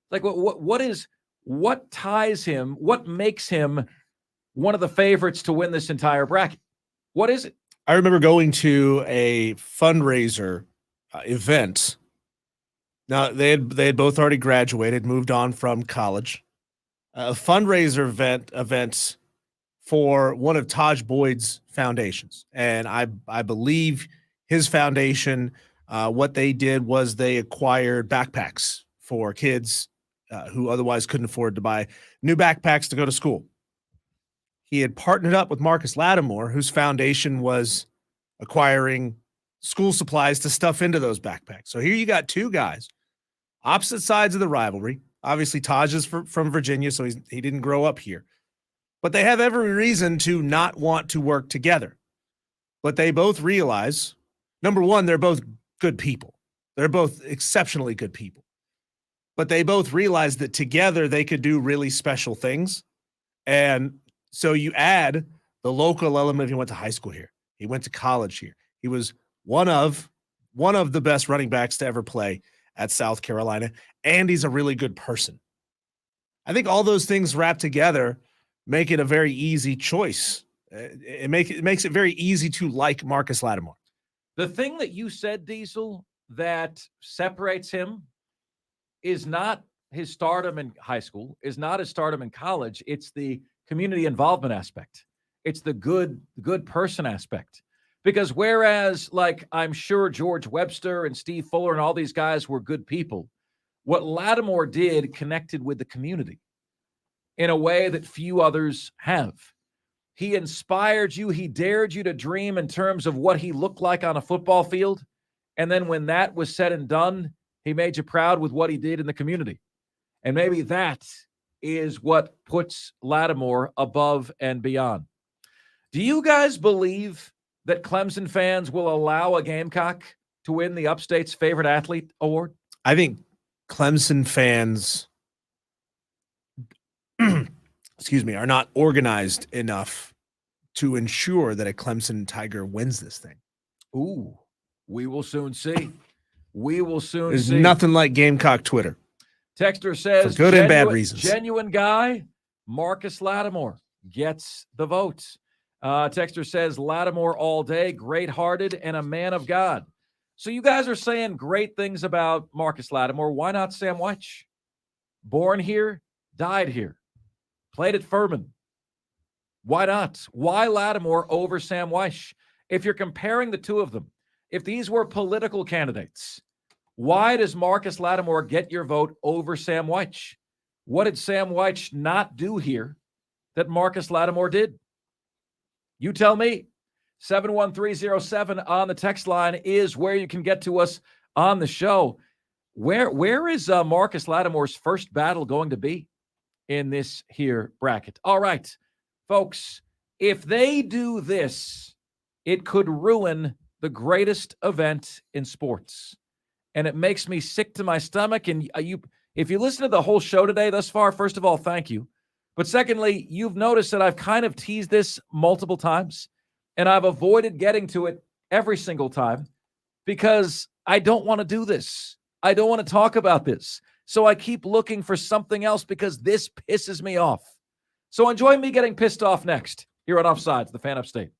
Like, what ties him, what makes him one of the favorites to win this entire bracket? What is it? I remember going to a fundraiser event. Now, they had both already graduated, moved on from college. A fundraiser event for one of Taj Boyd's foundations. And I believe his foundation, what they did was they acquired backpacks for kids who otherwise couldn't afford to buy new backpacks to go to school. He had partnered up with Marcus Lattimore, whose foundation was acquiring school supplies to stuff into those backpacks. So here you got two guys, opposite sides of the rivalry. Obviously, Taj is from Virginia, so he didn't grow up here. But they have every reason to not want to work together. But they both realize, number one, they're both good people. They're both exceptionally good people. But they both realize that together they could do really special things. And so you add the local element. He went to high school here. He went to college here. He was one of the best running backs to ever play at South Carolina, and he's a really good person. I think all those things wrapped together make it a very easy choice. It makes it very easy to like Marcus Lattimore. The thing that you said, Diesel, that separates him is not his stardom in high school, is not his stardom in college. It's the community involvement aspect. It's the good person aspect. Because whereas, like, I'm sure George Webster and Steve Fuller and all these guys were good people, what Lattimore did connected with the community in a way that few others have. He inspired you. He dared you to dream in terms of what he looked like on a football field. And then when that was said and done, he made you proud with what he did in the community. And maybe that is what puts Lattimore above and beyond. Do you guys believe that Clemson fans will allow a Gamecock to win the Upstate's Favorite Athlete Award? I think Clemson fans, are not organized enough to ensure that a Clemson Tiger wins this thing. Ooh, we will soon see. There's nothing like Gamecock Twitter. Texter says, for good and bad reasons. Genuine guy, Marcus Lattimore gets the vote. Texter says, Lattimore all day, great-hearted, and a man of God. So you guys are saying great things about Marcus Lattimore. Why not Sam Weich? Born here, died here, played at Furman. Why not? Why Lattimore over Sam Weich? If you're comparing the two of them, if these were political candidates, why does Marcus Lattimore get your vote over Sam Weich? What did Sam Weich not do here that Marcus Lattimore did? You tell me. 71307 on the text line is where you can get to us on the show. Where is Marcus Lattimore's first battle going to be in this here bracket? All right, folks, if they do this it could ruin the greatest event in sports. And it makes me sick to my stomach. And if you listen to the whole show today thus far, first of all, thank you. But secondly, you've noticed that I've kind of teased this multiple times, and I've avoided getting to it every single time because I don't want to do this. I don't want to talk about this. So I keep looking for something else because this pisses me off. So enjoy me getting pissed off next here on Offsides, the Fan Upstate.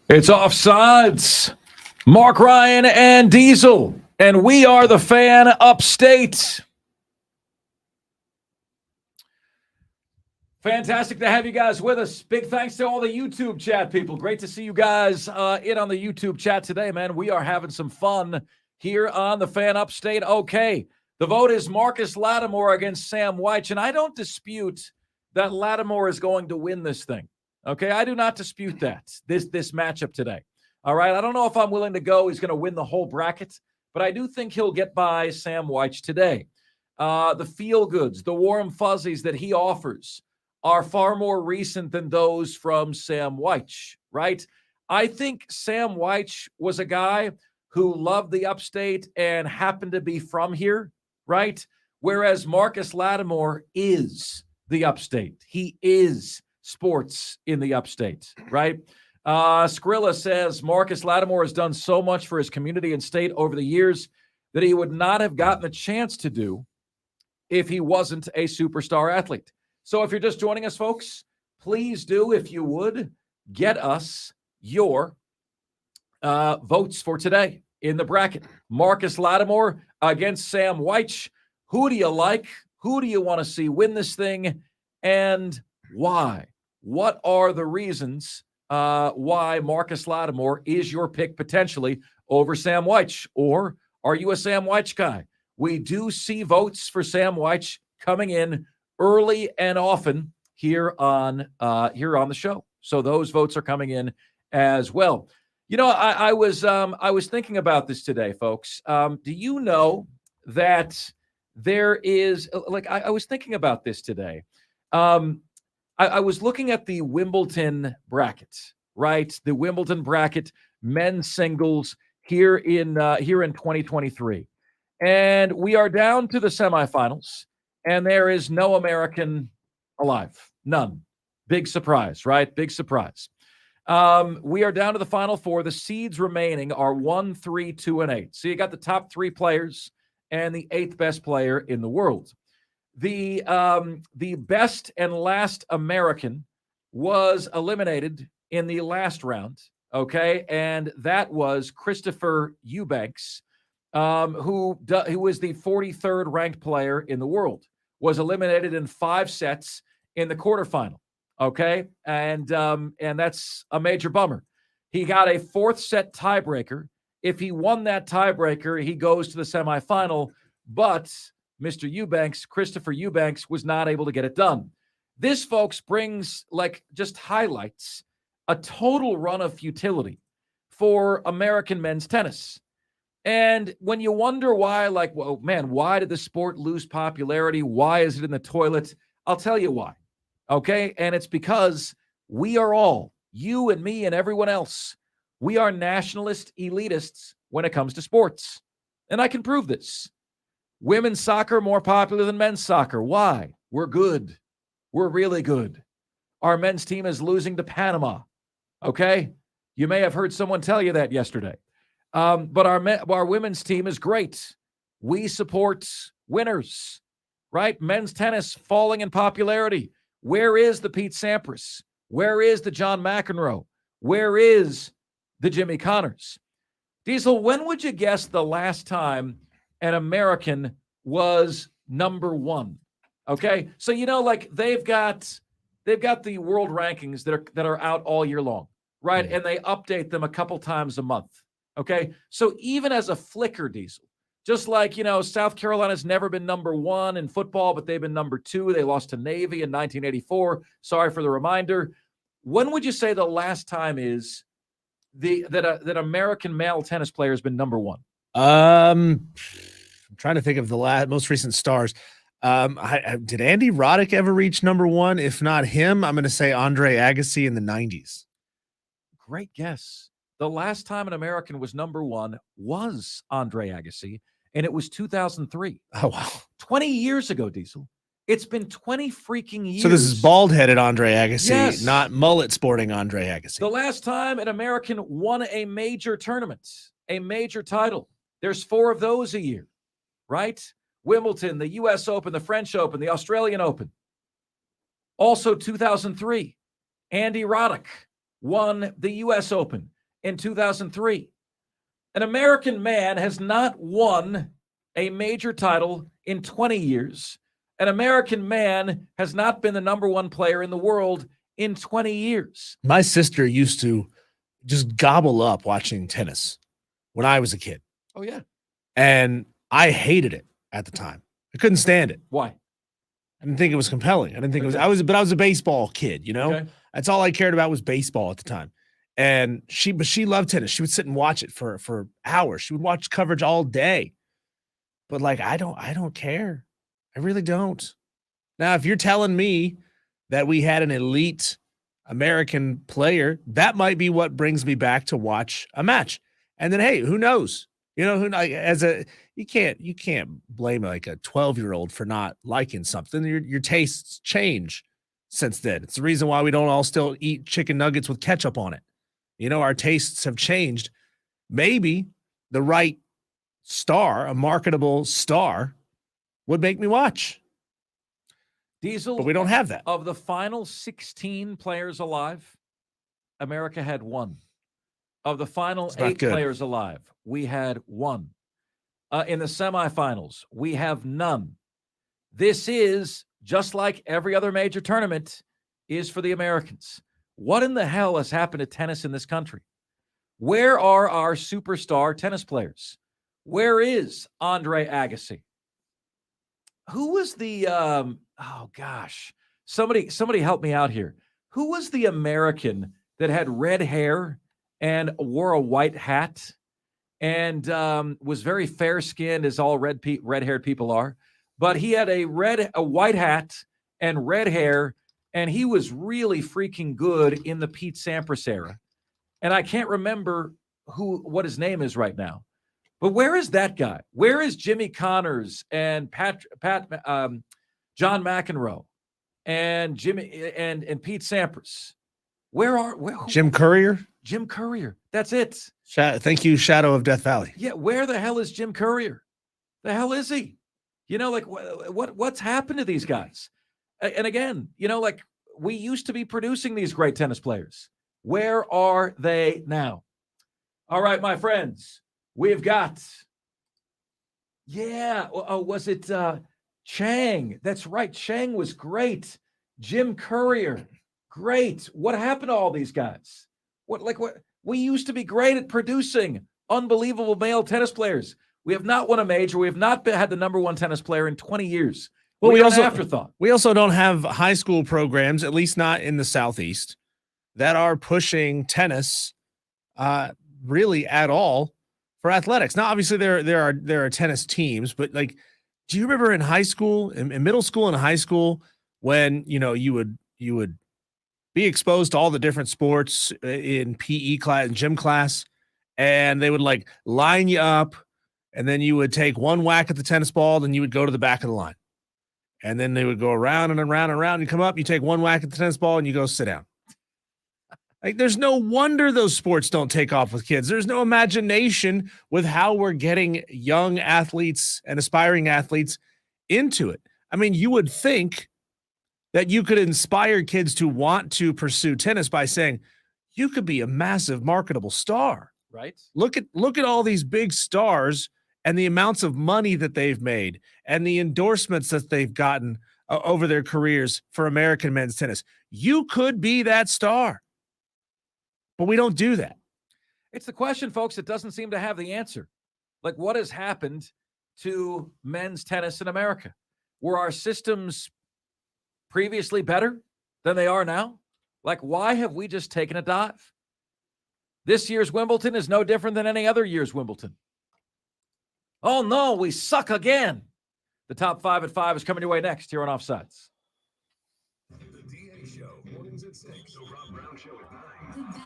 It's Offsides. Mark Ryan and Diesel. And we are the Fan Upstate. Fantastic to have you guys with us. Big thanks to all the YouTube chat people. Great to see you guys in on the YouTube chat today, man. We are having some fun here on the Fan Upstate. Okay, the vote is Marcus Lattimore against Sam Wyche, and I don't dispute that Lattimore is going to win this thing. Okay, I do not dispute that, this matchup today. All right, I don't know if I'm willing to go he's going to win the whole bracket, but I do think he'll get by Sam Wyche today. The feel-goods, the warm fuzzies that he offers are far more recent than those from Sam Wyche, right? I think Sam Wyche was a guy who loved the upstate and happened to be from here, right? Whereas Marcus Lattimore is the upstate. He is sports in the upstate, right? Skrilla says Marcus Lattimore has done so much for his community and state over the years that he would not have gotten a chance to do if he wasn't a superstar athlete. So if you're just joining us, folks, please do, if you would, get us your votes for today in the bracket. Marcus Lattimore against Sam Wyche. Who do you like? Who do you want to see win this thing? And why? What are the reasons why Marcus Lattimore is your pick potentially over Sam Wyche? Or are you a Sam Wyche guy? We do see votes for Sam Wyche coming in early and often here on the show. So those votes are coming in as well. You know, I was thinking about this today, folks. Do you know that there is I was thinking about this today. I was looking at the Wimbledon bracket, right? The Wimbledon bracket, men's singles here in 2023, and we are down to the semifinals. And there is no American alive. None. Big surprise, right? Big surprise. We are down to the Final Four. The seeds remaining are 1, 3, 2, and 8. So you got the top 3 players and the 8th best player in the world. The best and last American was eliminated in the last round, okay? And that was Christopher Eubanks, who is the 43rd ranked player in the world. Was eliminated in 5 sets in the quarterfinal, okay? And that's a major bummer. He got a 4th set tiebreaker. If he won that tiebreaker, he goes to the semifinal, but Mr. Eubanks, Christopher Eubanks, was not able to get it done. This, folks, brings, just highlights a total run of futility for American men's tennis. And when you wonder why, well, man, why did the sport lose popularity? Why is it in the toilet? I'll tell you why, okay? And it's because we are all, you and me and everyone else, we are nationalist elitists when it comes to sports. And I can prove this. Women's soccer more popular than men's soccer. Why? We're good. We're really good. Our men's team is losing to Panama, okay? You may have heard someone tell you that yesterday. But our women's team is great. We support winners, right? Men's tennis falling in popularity. Where is the Pete Sampras? Where is the John McEnroe? Where is the Jimmy Connors? Diesel, when would you guess the last time an American was number 1? Okay, so they've got the world rankings that are out all year long, right? And they update them a couple times a month. Okay, so even as a flicker, Diesel, just South Carolina's never been number 1 in football, but they've been number 2. They lost to Navy in 1984. Sorry for the reminder. When would you say the last time is that American male tennis player has been number 1? I'm trying to think of the most recent stars. Did Andy Roddick ever reach number 1? If not him, I'm going to say Andre Agassi in the 90s. Great guess. The last time an American was number 1 was Andre Agassi, and it was 2003. Oh, wow. 20 years ago, Diesel. It's been 20 freaking years. So this is bald-headed Andre Agassi, yes. Not mullet-sporting Andre Agassi. The last time an American won a major tournament, a major title. There's 4 of those a year, right? Wimbledon, the U.S. Open, the French Open, the Australian Open. Also 2003, Andy Roddick won the U.S. Open. in 2003. An American man has not won a major title in 20 years. An American man has not been the number one player in the world in 20 years. My sister used to just gobble up watching tennis when I was a kid. Oh, yeah. And I hated it at the time. I couldn't stand it. Why? I didn't think it was compelling. I didn't think Okay. I was a baseball kid, you know? Okay. That's all I cared about was baseball at the time. And she loved tennis. She would sit and watch it for hours. She would watch coverage all day. But like I don't care. I really don't. Now, if you're telling me that we had an elite American player, that might be what brings me back to watch a match. And then hey, who knows? You know, you can't blame like a 12-year-old for not liking something. Your tastes change since then. It's the reason why we don't all still eat chicken nuggets with ketchup on it. You know, our tastes have changed. Maybe the right star, a marketable star, would make me watch. Diesel, But we don't have that. Of the final 16 players alive, America had one. Of the final 8 players alive, we had one. In the semifinals, we have none. This is, just like every other major tournament, is for the Americans. What in the hell has happened to tennis in this country? Where are our superstar tennis players? Where is Andre Agassi? Who was the oh gosh, somebody help me out here. Who was the American that had red hair and wore a white hat and was very fair skinned, as all red haired people are, but he had a white hat and red hair, and he was really freaking good in the Pete Sampras era. And I can't remember what his name is right now. But where is that guy? Where is Jimmy Connors and John McEnroe and Jimmy and Pete Sampras? Jim Courier? Jim Courier. That's it. Thank you, Shadow of Death Valley. Yeah, where the hell is Jim Courier? The hell is he? You know, like what's happened to these guys? And again, you know, like we used to be producing these great tennis players. Where are they now? All right, my friends. We've got, was it Chang? That's right. Chang was great. Jim Courier, great. What happened to all these guys? What we used to be great at producing unbelievable male tennis players. We have not won a major. We have not had the number one tennis player in 20 years. Well, we also afterthought. We also don't have high school programs, at least not in the Southeast, that are pushing tennis really at all. For athletics. Now, obviously, there are tennis teams, but like, do you remember in high school, in middle school and high school, when you would be exposed to all the different sports in PE class and gym class, and they would like line you up, and then you would take one whack at the tennis ball, then you would go to the back of the line, and then they would go around and around and around. You come up, you take one whack at the tennis ball, and you go sit down. Like, there's no wonder those sports don't take off with kids. There's no imagination with how we're getting young athletes and aspiring athletes into it. I mean, you would think that you could inspire kids to want to pursue tennis by saying, you could be a massive marketable star. Right. Look at all these big stars and the amounts of money that they've made and the endorsements that they've gotten over their careers for American men's tennis. You could be that star. But we don't do that. It's the question, folks, that doesn't seem to have the answer. Like, what has happened to men's tennis in America? Were our systems previously better than they are now? Like, why have we just taken a dive? This year's Wimbledon is no different than any other year's Wimbledon. Oh, no, we suck again. The top 5 at 5 is coming your way next here on Offsides. The DA Show, mornings at 6. The Rob Brown Show at 9.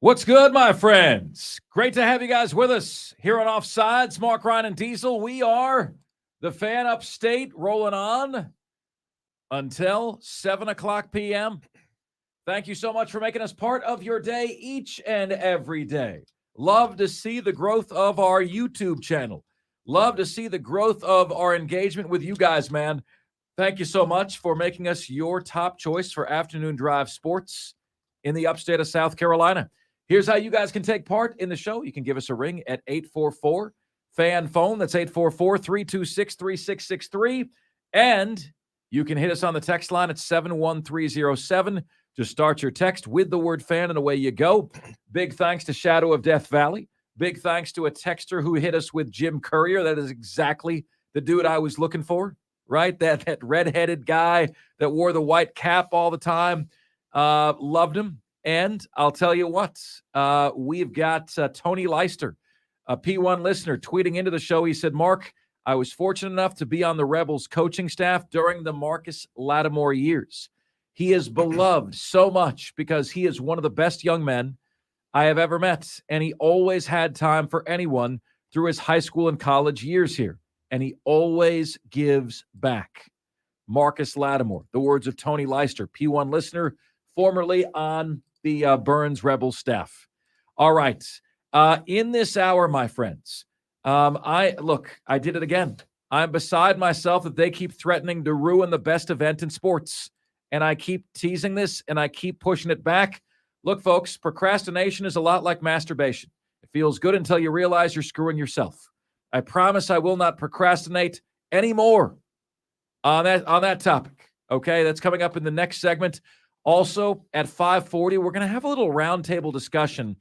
What's good, my friends? Great to have you guys with us here on Offsides. Mark, Ryan, and Diesel. We are the Fan Upstate, rolling on until 7 o'clock p.m. Thank you so much for making us part of your day each and every day. Love to see the growth of our YouTube channel. Love to see the growth of our engagement with you guys, man. Thank you so much for making us your top choice for afternoon drive sports in the upstate of South Carolina. Here's how you guys can take part in the show. You can give us a ring at 844-FAN-PHONE. That's 844-326-3663. And you can hit us on the text line at 71307. Just start your text with the word fan, and away you go. Big thanks to Shadow of Death Valley. Big thanks to a texter who hit us with Jim Courier. That is exactly the dude I was looking for, right? That redheaded guy that wore the white cap all the time. Loved him. And I'll tell you what, we've got Tony Leister, a P1 listener, tweeting into the show. He said, Mark, I was fortunate enough to be on the Rebels coaching staff during the Marcus Lattimore years. He is beloved so much because he is one of the best young men I have ever met, and he always had time for anyone through his high school and college years here, and he always gives back. Marcus Lattimore, the words of Tony Leister, P1 listener, formerly on the Burns Rebels staff. All right. In this hour, my friends, I did it again. I'm beside myself that they keep threatening to ruin the best event in sports. And I keep teasing this and I keep pushing it back. Look, folks, procrastination is a lot like masturbation. It feels good until you realize you're screwing yourself. I promise I will not procrastinate anymore on that topic. Okay, that's coming up in the next segment. Also, at 5:40, we're going to have a little roundtable discussion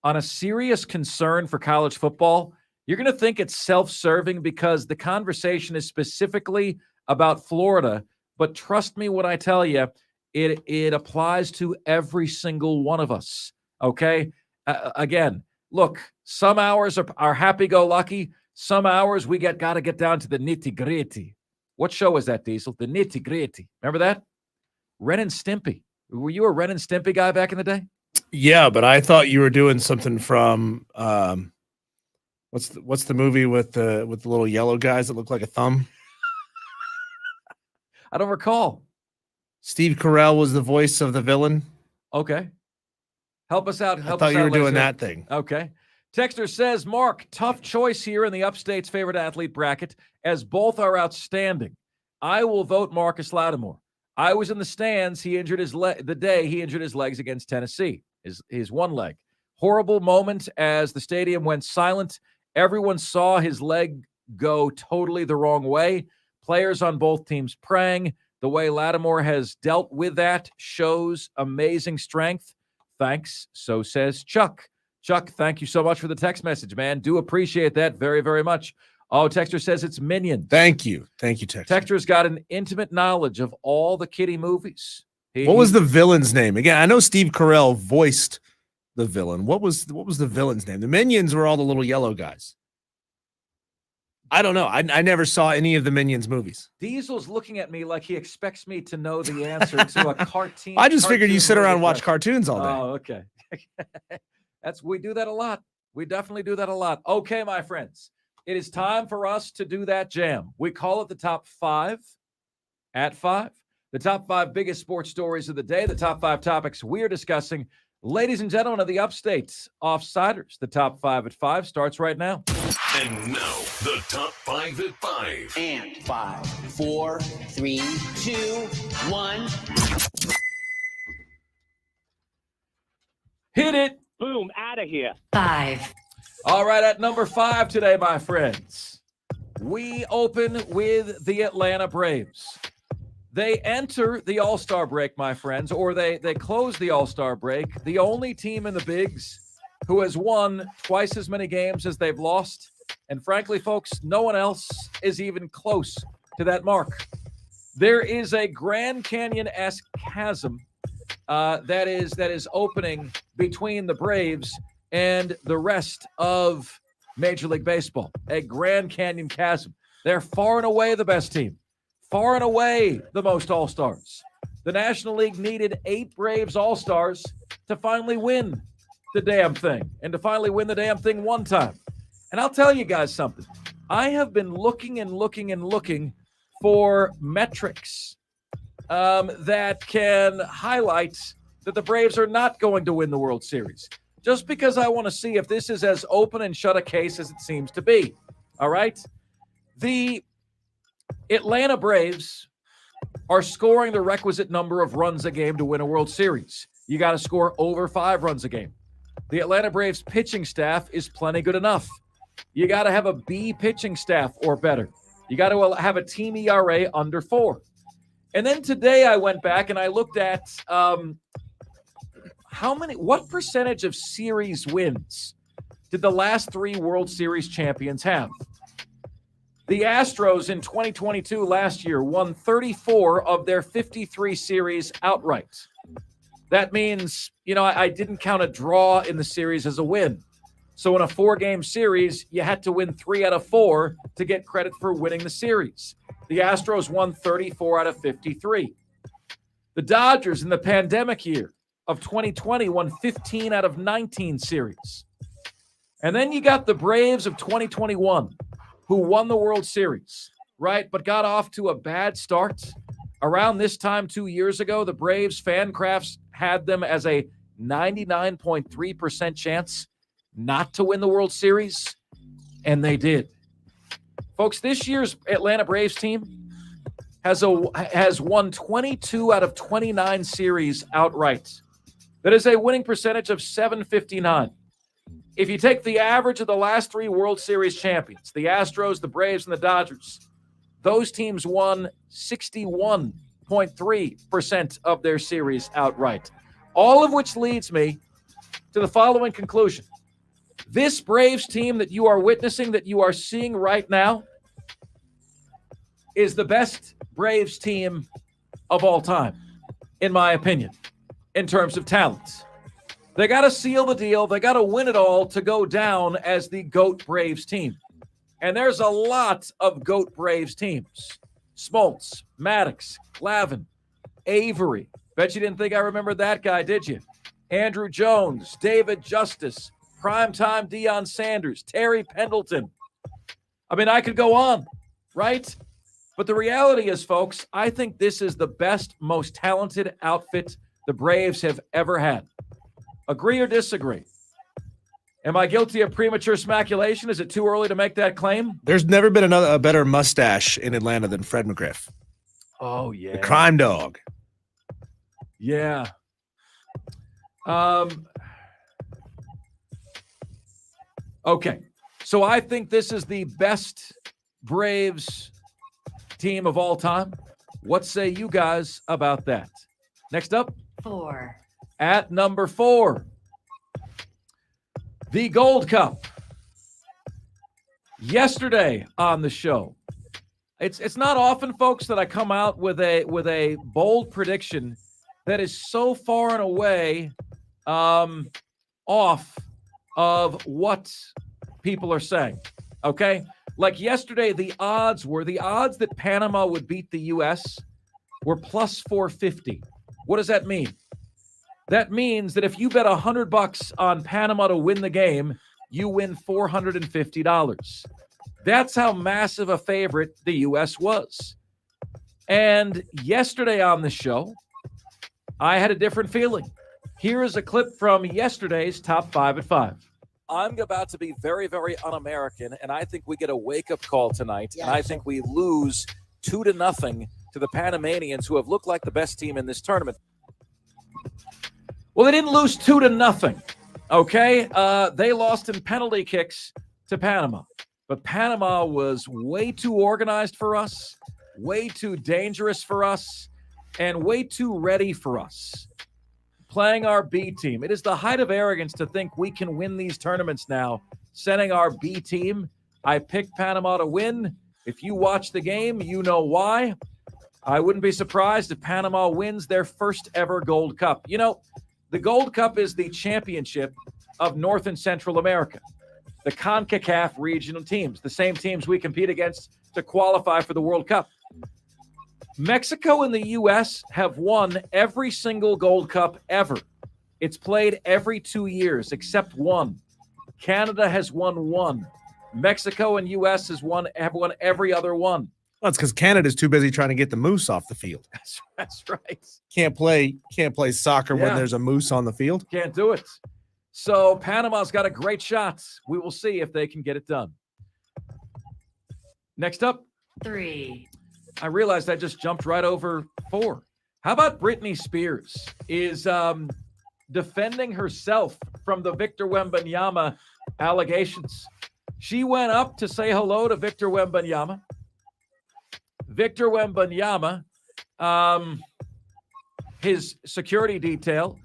on a serious concern for college football. You're going to think it's self-serving because the conversation is specifically about Florida, but trust me when I tell you, it applies to every single one of us, okay? Again, look, some hours are happy-go-lucky. Some hours we got to get down to the nitty-gritty. What show is that, Diesel? The nitty-gritty. Remember that? Ren and Stimpy. Were you a Ren and Stimpy guy back in the day? Yeah, but I thought you were doing something from what's the movie with the little yellow guys that look like a thumb? I don't recall. Steve Carell was the voice of the villain. Okay. Help us out. I thought you were doing that thing. Okay. Texter says, Mark, tough choice here in the Upstate's favorite athlete bracket, as both are outstanding. I will vote Marcus Lattimore. I was in the stands. He injured the day he injured his legs against Tennessee, his one leg. Horrible moment as the stadium went silent. Everyone saw his leg go totally the wrong way. Players on both teams praying. The way Lattimore has dealt with that shows amazing strength. Thanks. So says Chuck. Chuck, thank you so much for the text message, man. Do appreciate that very, very much. Oh, Texter says it's Minions. Thank you. Thank you, Texter. Texter's got an intimate knowledge of all the kiddie movies. What was the villain's name? Again, I know Steve Carell voiced the villain. What was the villain's name? The Minions were all the little yellow guys. I don't know. I never saw any of the Minions movies. Diesel's looking at me like he expects me to know the answer to a cartoon. I just figured you sit around and watch cartoons all day. Oh, okay. We do that a lot. We definitely do that a lot. Okay, my friends. It is time for us to do that jam. We call it the top 5 at 5. The top 5 biggest sports stories of the day. The top 5 topics we're discussing. Ladies and gentlemen of the Upstate Offsiders, the top 5 at 5 starts right now. And now, the top 5 at 5. And 5, 4, 3, 2, 1. Hit it. Boom, out of here. 5. All right, at number 5 today, my friends, we open with the Atlanta Braves. They enter the All-Star break, my friends, or they close the All-Star break, the only team in the Bigs who has won twice as many games as they've lost. And frankly, folks, no one else is even close to that mark. There is a Grand Canyon-esque chasm that is opening between the Braves and the rest of Major League Baseball. A Grand Canyon chasm. They're far and away the best team. Far and away the most All-Stars. The National League needed 8 Braves All-Stars to finally win the damn thing and to finally win the damn thing one time. And I'll tell you guys something. I have been looking and looking and looking for metrics that can highlight that the Braves are not going to win the World Series, just because I want to see if this is as open and shut a case as it seems to be. All right? The Atlanta Braves are scoring the requisite number of runs a game to win a World Series. You got to score over 5 runs a game. The Atlanta Braves pitching staff is plenty good enough. You got to have a B pitching staff or better. You got to have a team ERA under 4. And then today I went back and I looked at what percentage of series wins did the last 3 World Series champions have? The Astros in 2022 last year won 34 of their 53 series outright. That means, I didn't count a draw in the series as a win. So in a 4-game series, you had to win 3 out of 4 to get credit for winning the series. The Astros won 34 out of 53. The Dodgers in the pandemic year of 2020 won 15 out of 19 series. And then you got the Braves of 2021 who won the World Series, right? But got off to a bad start. Around this time 2 years ago, the Braves Fancrafts had them as a 99.3% chance not to win the World Series, and they did. Folks, this year's Atlanta Braves team has won 22 out of 29 series outright. That is a winning percentage of .759. If you take the average of the last 3 World Series champions, the Astros, the Braves, and the Dodgers, those teams won 61.3% of their series outright. All of which leads me to the following conclusion. This Braves team that you are witnessing, that you are seeing right now, is the best Braves team of all time, in my opinion, in terms of talent. They got to seal the deal. They got to win it all to go down as the GOAT Braves team. And there's a lot of GOAT Braves teams. Smoltz, Maddox, Glavine, Avery. Bet you didn't think I remembered that guy, did you? Andrew Jones, David Justice, primetime Deion Sanders, Terry Pendleton. I mean, I could go on, right? But the reality is, folks, I think this is the best, most talented outfit the Braves have ever had. Agree or disagree? Am I guilty of premature smaculation? Is it too early to make that claim? There's never been a better mustache in Atlanta than Fred McGriff. Oh, yeah. The crime dog. Yeah. Okay. So I think this is the best Braves team of all time. What say you guys about that? Next up. 4. At number 4, the Gold Cup. Yesterday on the show, it's not often, folks, that I come out with a bold prediction that is so far and away off of what people are saying. Okay, like yesterday, the odds that Panama would beat the U.S. were plus 450. What does that mean? That means that if you bet $100 on Panama to win the game, you win $450. That's how massive a favorite the U.S. was. And yesterday on the show, I had a different feeling. Here is a clip from yesterday's Top 5 at 5. I'm about to be very, very un-American, and I think we get a wake-up call tonight, and I think we lose 2-0 to the Panamanians, who have looked like the best team in this tournament. Well, they didn't lose 2-0, okay? They lost in penalty kicks to Panama. But Panama was way too organized for us, way too dangerous for us, and way too ready for us. Playing our B team. It is the height of arrogance to think we can win these tournaments now, sending our B team. I picked Panama to win. If you watch the game, you know why. I wouldn't be surprised if Panama wins their first ever Gold Cup. You know, the Gold Cup is the championship of North and Central America, the CONCACAF regional teams, the same teams we compete against to qualify for the World Cup. Mexico and the U.S. have won every single Gold Cup ever. It's played every 2 years except one. Canada has won one. Mexico and U.S. have won every other one. Well, it's because Canada's too busy trying to get the moose off the field. That's right. Can't play soccer when there's a moose on the field. Can't do it. So Panama's got a great shot. We will see if they can get it done. Next up, 3. I realized I just jumped right over 4. How about Britney Spears is defending herself from the Victor Wembanyama allegations? She went up to say hello to Victor Wembanyama. Victor Wembanyama, his security detail,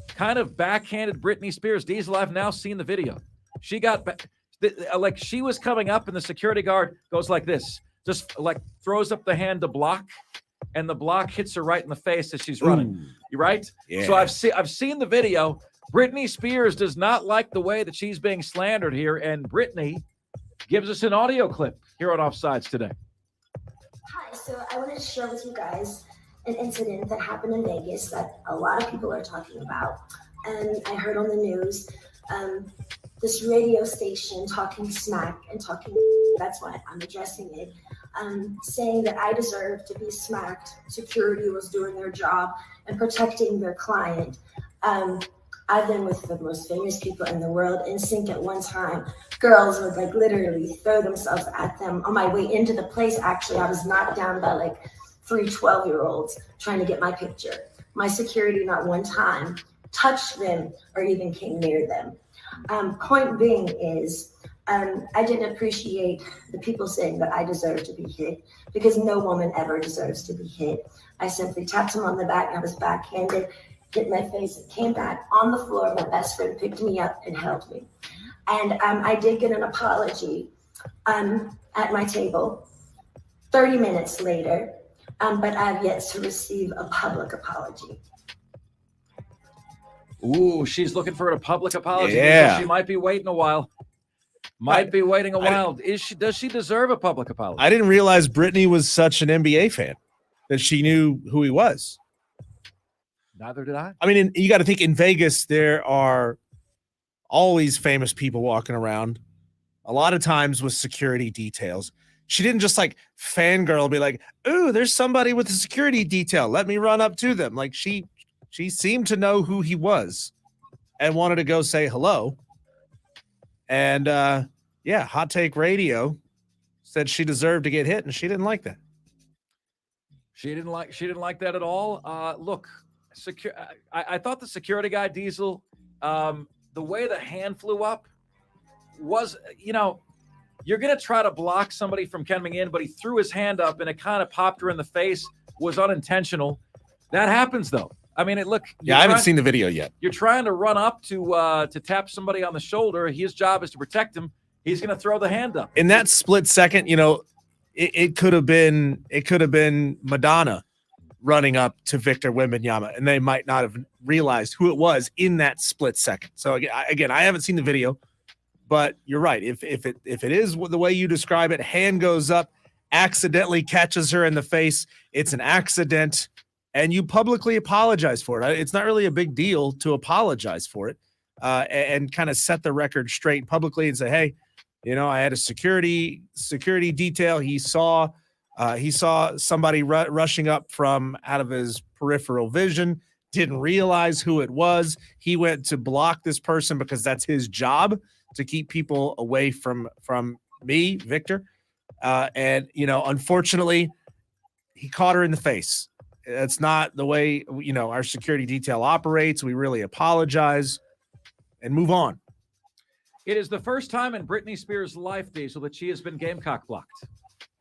kind of backhanded Britney Spears. Diesel, I've now seen the video. She got like she was coming up, and the security guard goes like this, just like throws up the hand to block, and the block hits her right in the face as she's running. Ooh. You right? Yeah. So I've seen the video. Britney Spears does not like the way that she's being slandered here, and Britney gives us an audio clip here on Offsides today. Hi, so I wanted to share with you guys an incident that happened in Vegas that a lot of people are talking about. And I heard on the news this radio station talking smack and talking, that's why I'm addressing it, saying that I deserve to be smacked. Security was doing their job and protecting their client. I've been with the most famous people in the world. In sync at one time, girls would like literally throw themselves at them. On my way into the place, actually, I was knocked down by like 3 12-year-olds trying to get my picture. My security not one time touched them or even came near them. Point being is, I didn't appreciate the people saying that I deserve to be hit, because no woman ever deserves to be hit. I simply tapped him on the back. I was backhanded, hit my face, and came back on the floor. My best friend picked me up and held me. And I did get an apology at my table 30 minutes later, but I've yet to receive a public apology. Ooh, she's looking for a public apology. Yeah. She might be waiting a while. Does she deserve a public apology? I didn't realize Britney was such an NBA fan that she knew who he was. Neither did I. I mean, you got to think in Vegas, there are always famous people walking around, a lot of times with security details. She didn't just like fangirl and be like, ooh, there's somebody with a security detail. Let me run up to them. Like she seemed to know who he was and wanted to go say hello. And Hot Take Radio said she deserved to get hit, and she didn't like that. She didn't like that at all. Look, I thought the security guy, Diesel, the way the hand flew up was, you're going to try to block somebody from coming in, but he threw his hand up and it kind of popped her in the face, was unintentional. That happens, though. I mean, I haven't seen the video yet. You're trying to run up to tap somebody on the shoulder. His job is to protect him. He's going to throw the hand up. In that split second, it could have been Madonna running up to Victor Wembanyama, and they might not have realized who it was in that split second. So again, I haven't seen the video, but you're right. If it is the way you describe it, hand goes up, accidentally catches her in the face. It's an accident, and you publicly apologize for it. It's not really a big deal to apologize for it, and kind of set the record straight publicly and say, hey, I had a security detail. He saw somebody rushing up from out of his peripheral vision, didn't realize who it was. He went to block this person because that's his job, to keep people away from me, Victor. And unfortunately, he caught her in the face. That's not the way, our security detail operates. We really apologize and move on. It is the first time in Britney Spears' life, Diesel, that she has been Gamecock blocked.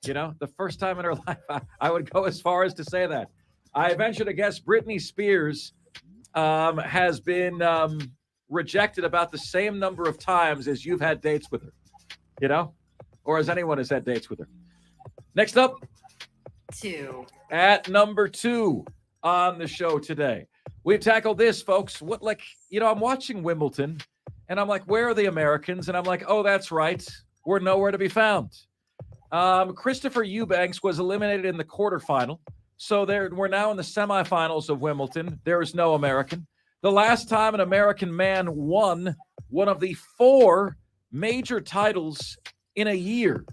The first time in her life. I would go as far as to say that. I venture to guess Britney Spears has been rejected about the same number of times as you've had dates with her, or as anyone has had dates with her. Next up, 2. At number 2 on the show today, we've tackled this, folks. I'm watching Wimbledon, and I'm like, where are the Americans? And I'm like, oh, that's right. We're nowhere to be found. Christopher Eubanks was eliminated in the quarterfinal. So we're now in the semifinals of Wimbledon. There is no American. The last time an American man won one of the 4 major titles in a year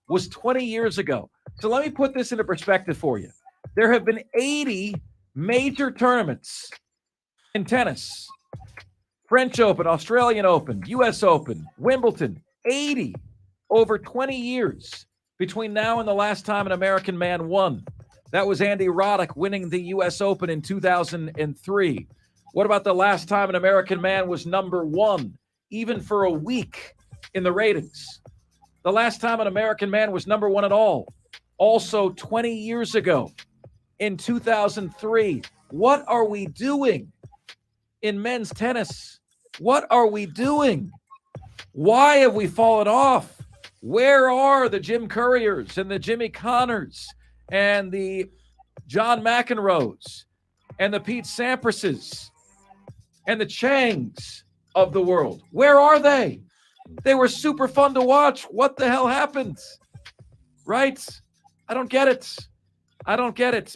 was 20 years ago. So let me put this into perspective for you. There have been 80 major tournaments in tennis. French Open, Australian Open, US Open, Wimbledon, 80 over 20 years between now and the last time an American man won. That was Andy Roddick winning the US Open in 2003. What about the last time an American man was number 1, even for a week in the ratings? The last time an American man was number 1 at all, also 20 years ago in 2003. What are we doing in men's tennis? What are we doing? Why have we fallen off? Where are the Jim Couriers and the Jimmy Connors and the John McEnroes and the Pete Samprases and the Changs of the world? Where are they? They were super fun to watch. What the hell happened? Right? I don't get it.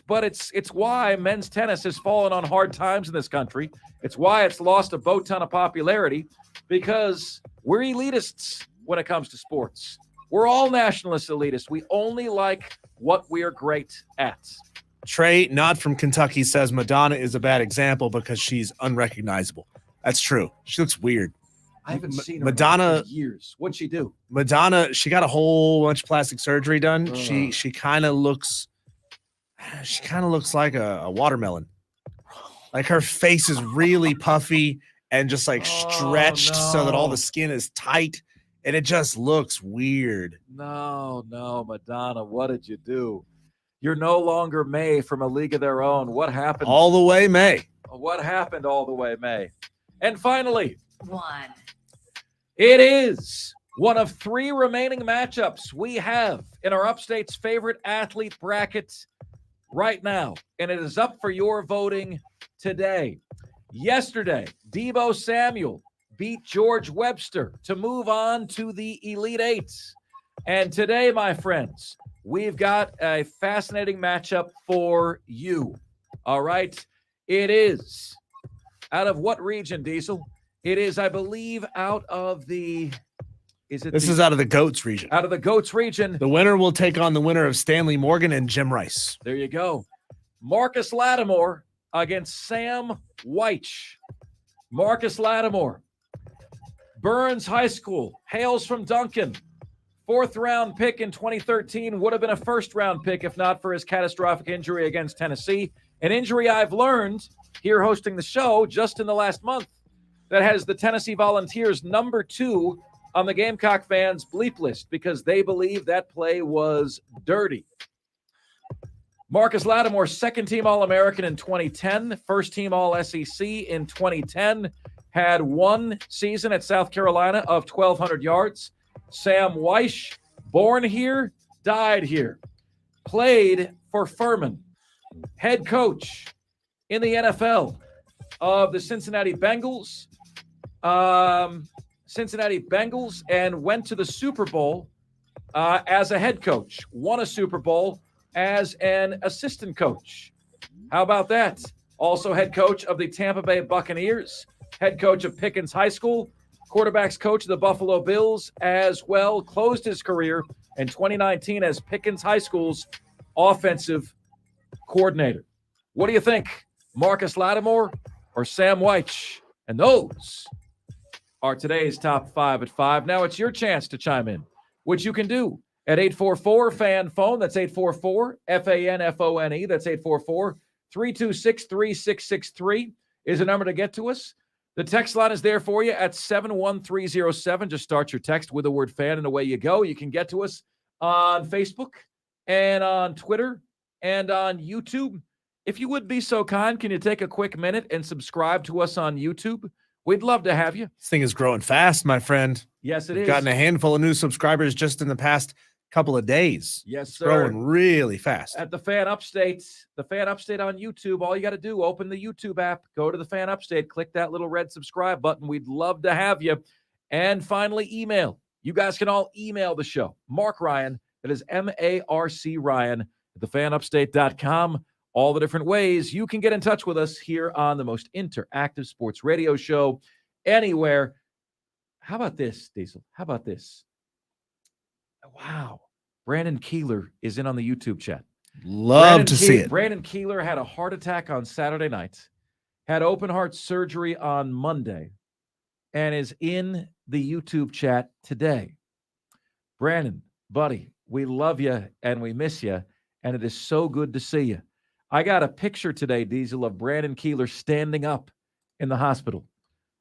But it's why men's tennis has fallen on hard times in this country. It's why it's lost a boat ton of popularity, because we're elitists when it comes to sports. We're all nationalist elitists. We only like what we're great at. Trey, not from Kentucky, says Madonna is a bad example because she's unrecognizable. That's true. She looks weird. I haven't seen her Madonna in years. What'd she do? Madonna, she got a whole bunch of plastic surgery done. Ugh. She kind of looks like a watermelon. Like her face is really puffy and just like stretched so that all the skin is tight, and it just looks weird. No, Madonna, what did you do? You're no longer May from A League of Their Own. What happened? All the way, May. What happened all the way, May? And finally, 1. it is one of 3 remaining matchups we have in our Upstate's favorite athlete bracket right now, and it is up for your voting today. Yesterday, Deebo Samuel beat George Webster to move on to the Elite Eight. And today, my friends, we've got a fascinating matchup for you. All right. It is out of what region, Diesel? It is, I believe, out of the... This is out of the GOATS region. Out of the GOATS region. The winner will take on the winner of Stanley Morgan and Jim Rice. There you go. Marcus Lattimore against Sam Weich. Marcus Lattimore, Burns High School, hails from Duncan. 4th-round pick in 2013, would have been a 1st-round pick if not for his catastrophic injury against Tennessee. An injury I've learned here hosting the show just in the last month that has the Tennessee Volunteers number 2 on the Gamecock fans' bleep list because they believe that play was dirty. Marcus Lattimore, 2nd-team All-American in 2010, 1st-team All-SEC in 2010, had 1 season at South Carolina of 1,200 yards. Sam Weich, born here, died here, played for Furman, head coach in the NFL of the Cincinnati Bengals, and went to the Super Bowl as a head coach, won a Super Bowl as an assistant coach. How about that? Also head coach of the Tampa Bay Buccaneers, head coach of Pickens High School, quarterbacks coach of the Buffalo Bills as well, closed his career in 2019 as Pickens High School's offensive coordinator. What do you think? Marcus Lattimore or Sam Weich? And those are today's top 5 at 5. Now it's your chance to chime in, which you can do at 844-FAN-PHONE. That's 844-FAN-FONE. That's 844-326-3663 is the number to get to us. The text line is there for you at 71307. Just start your text with the word fan and away you go. You can get to us on Facebook and on Twitter and on YouTube. If you would be so kind, can you take a quick minute and subscribe to us on YouTube? We'd love to have you. This thing is growing fast, my friend. Yes, it We've is. gotten a handful of new subscribers just in the past couple of days. Yes, it's sir. growing really fast. At the Fan Upstate on YouTube, all you got to do, open the YouTube app, go to the Fan Upstate, click that little red subscribe button. We'd love to have you. And finally, email. You guys can all email the show. Mark Ryan, that is MARC Ryan, at thefanupstate.com. all the different ways you can get in touch with us here on the most interactive sports radio show anywhere. How about this, Diesel? How about this? Wow. Brandon Keeler is in on the YouTube chat. Love to see it. Brandon Keeler had a heart attack on Saturday night, had open heart surgery on Monday, and is in the YouTube chat today. Brandon, buddy, we love you and we miss you, and it is so good to see you. I got a picture today, Diesel, of Brandon Keeler standing up in the hospital.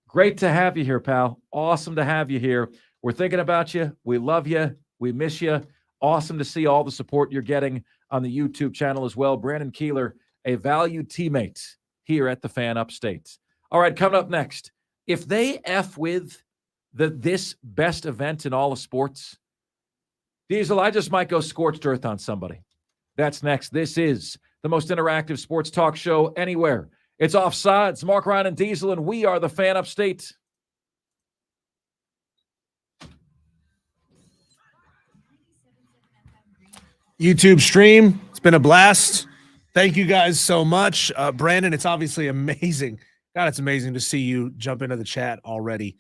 Great to have you here, pal. Awesome to have you here. We're thinking about you. We love you. We miss you. Awesome to see all the support you're getting on the YouTube channel as well. Brandon Keeler, a valued teammate here at the Fan Upstate. All right, coming up next, if they F with this best event in all of sports, Diesel, I just might go scorched earth on somebody. That's next. This is the most interactive sports talk show anywhere. It's Offsides. Mark Ryan and Diesel, and we are the Fan Upstate. YouTube stream. It's been a blast. Thank you guys so much. Brandon, it's obviously amazing. God, it's amazing to see you jump into the chat already.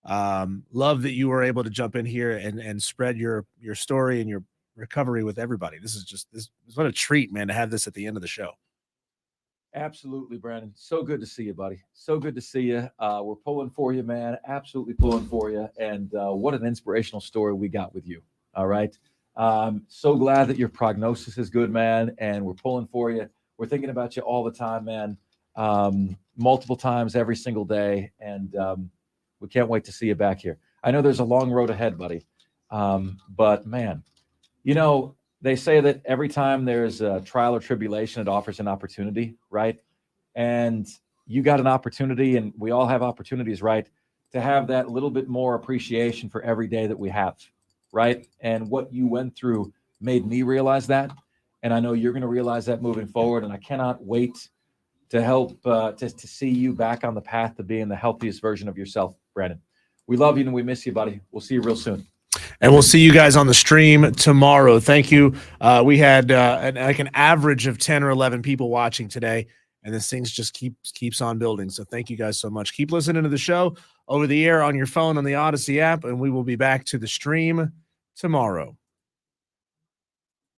Love that you were able to jump in here and spread your story and your recovery with everybody. This is what a treat, man, to have this at the end of the show. Absolutely, Brandon. So good to see you, buddy. So good to see you. We're pulling for you, man. Absolutely pulling for you. And what an inspirational story we got with you. All right. So glad that your prognosis is good, man. And we're pulling for you. We're thinking about you all the time, man. Multiple times every single day. And we can't wait to see you back here. I know there's a long road ahead, buddy. But man, you know, they say that every time there's a trial or tribulation, it offers an opportunity, right? And you got an opportunity, and we all have opportunities, right, to have that little bit more appreciation for every day that we have, right? And what you went through made me realize that. And I know you're going to realize that moving forward. And I cannot wait to help to see you back on the path to being the healthiest version of yourself, Brandon. We love you and we miss you, buddy. We'll see you real soon. And we'll see you guys on the stream tomorrow. Thank you. We had an average of 10 or 11 people watching today, and this thing just keeps on building. So thank you guys so much. Keep listening to the show over the air on your phone on the Odyssey app, and we will be back to the stream tomorrow.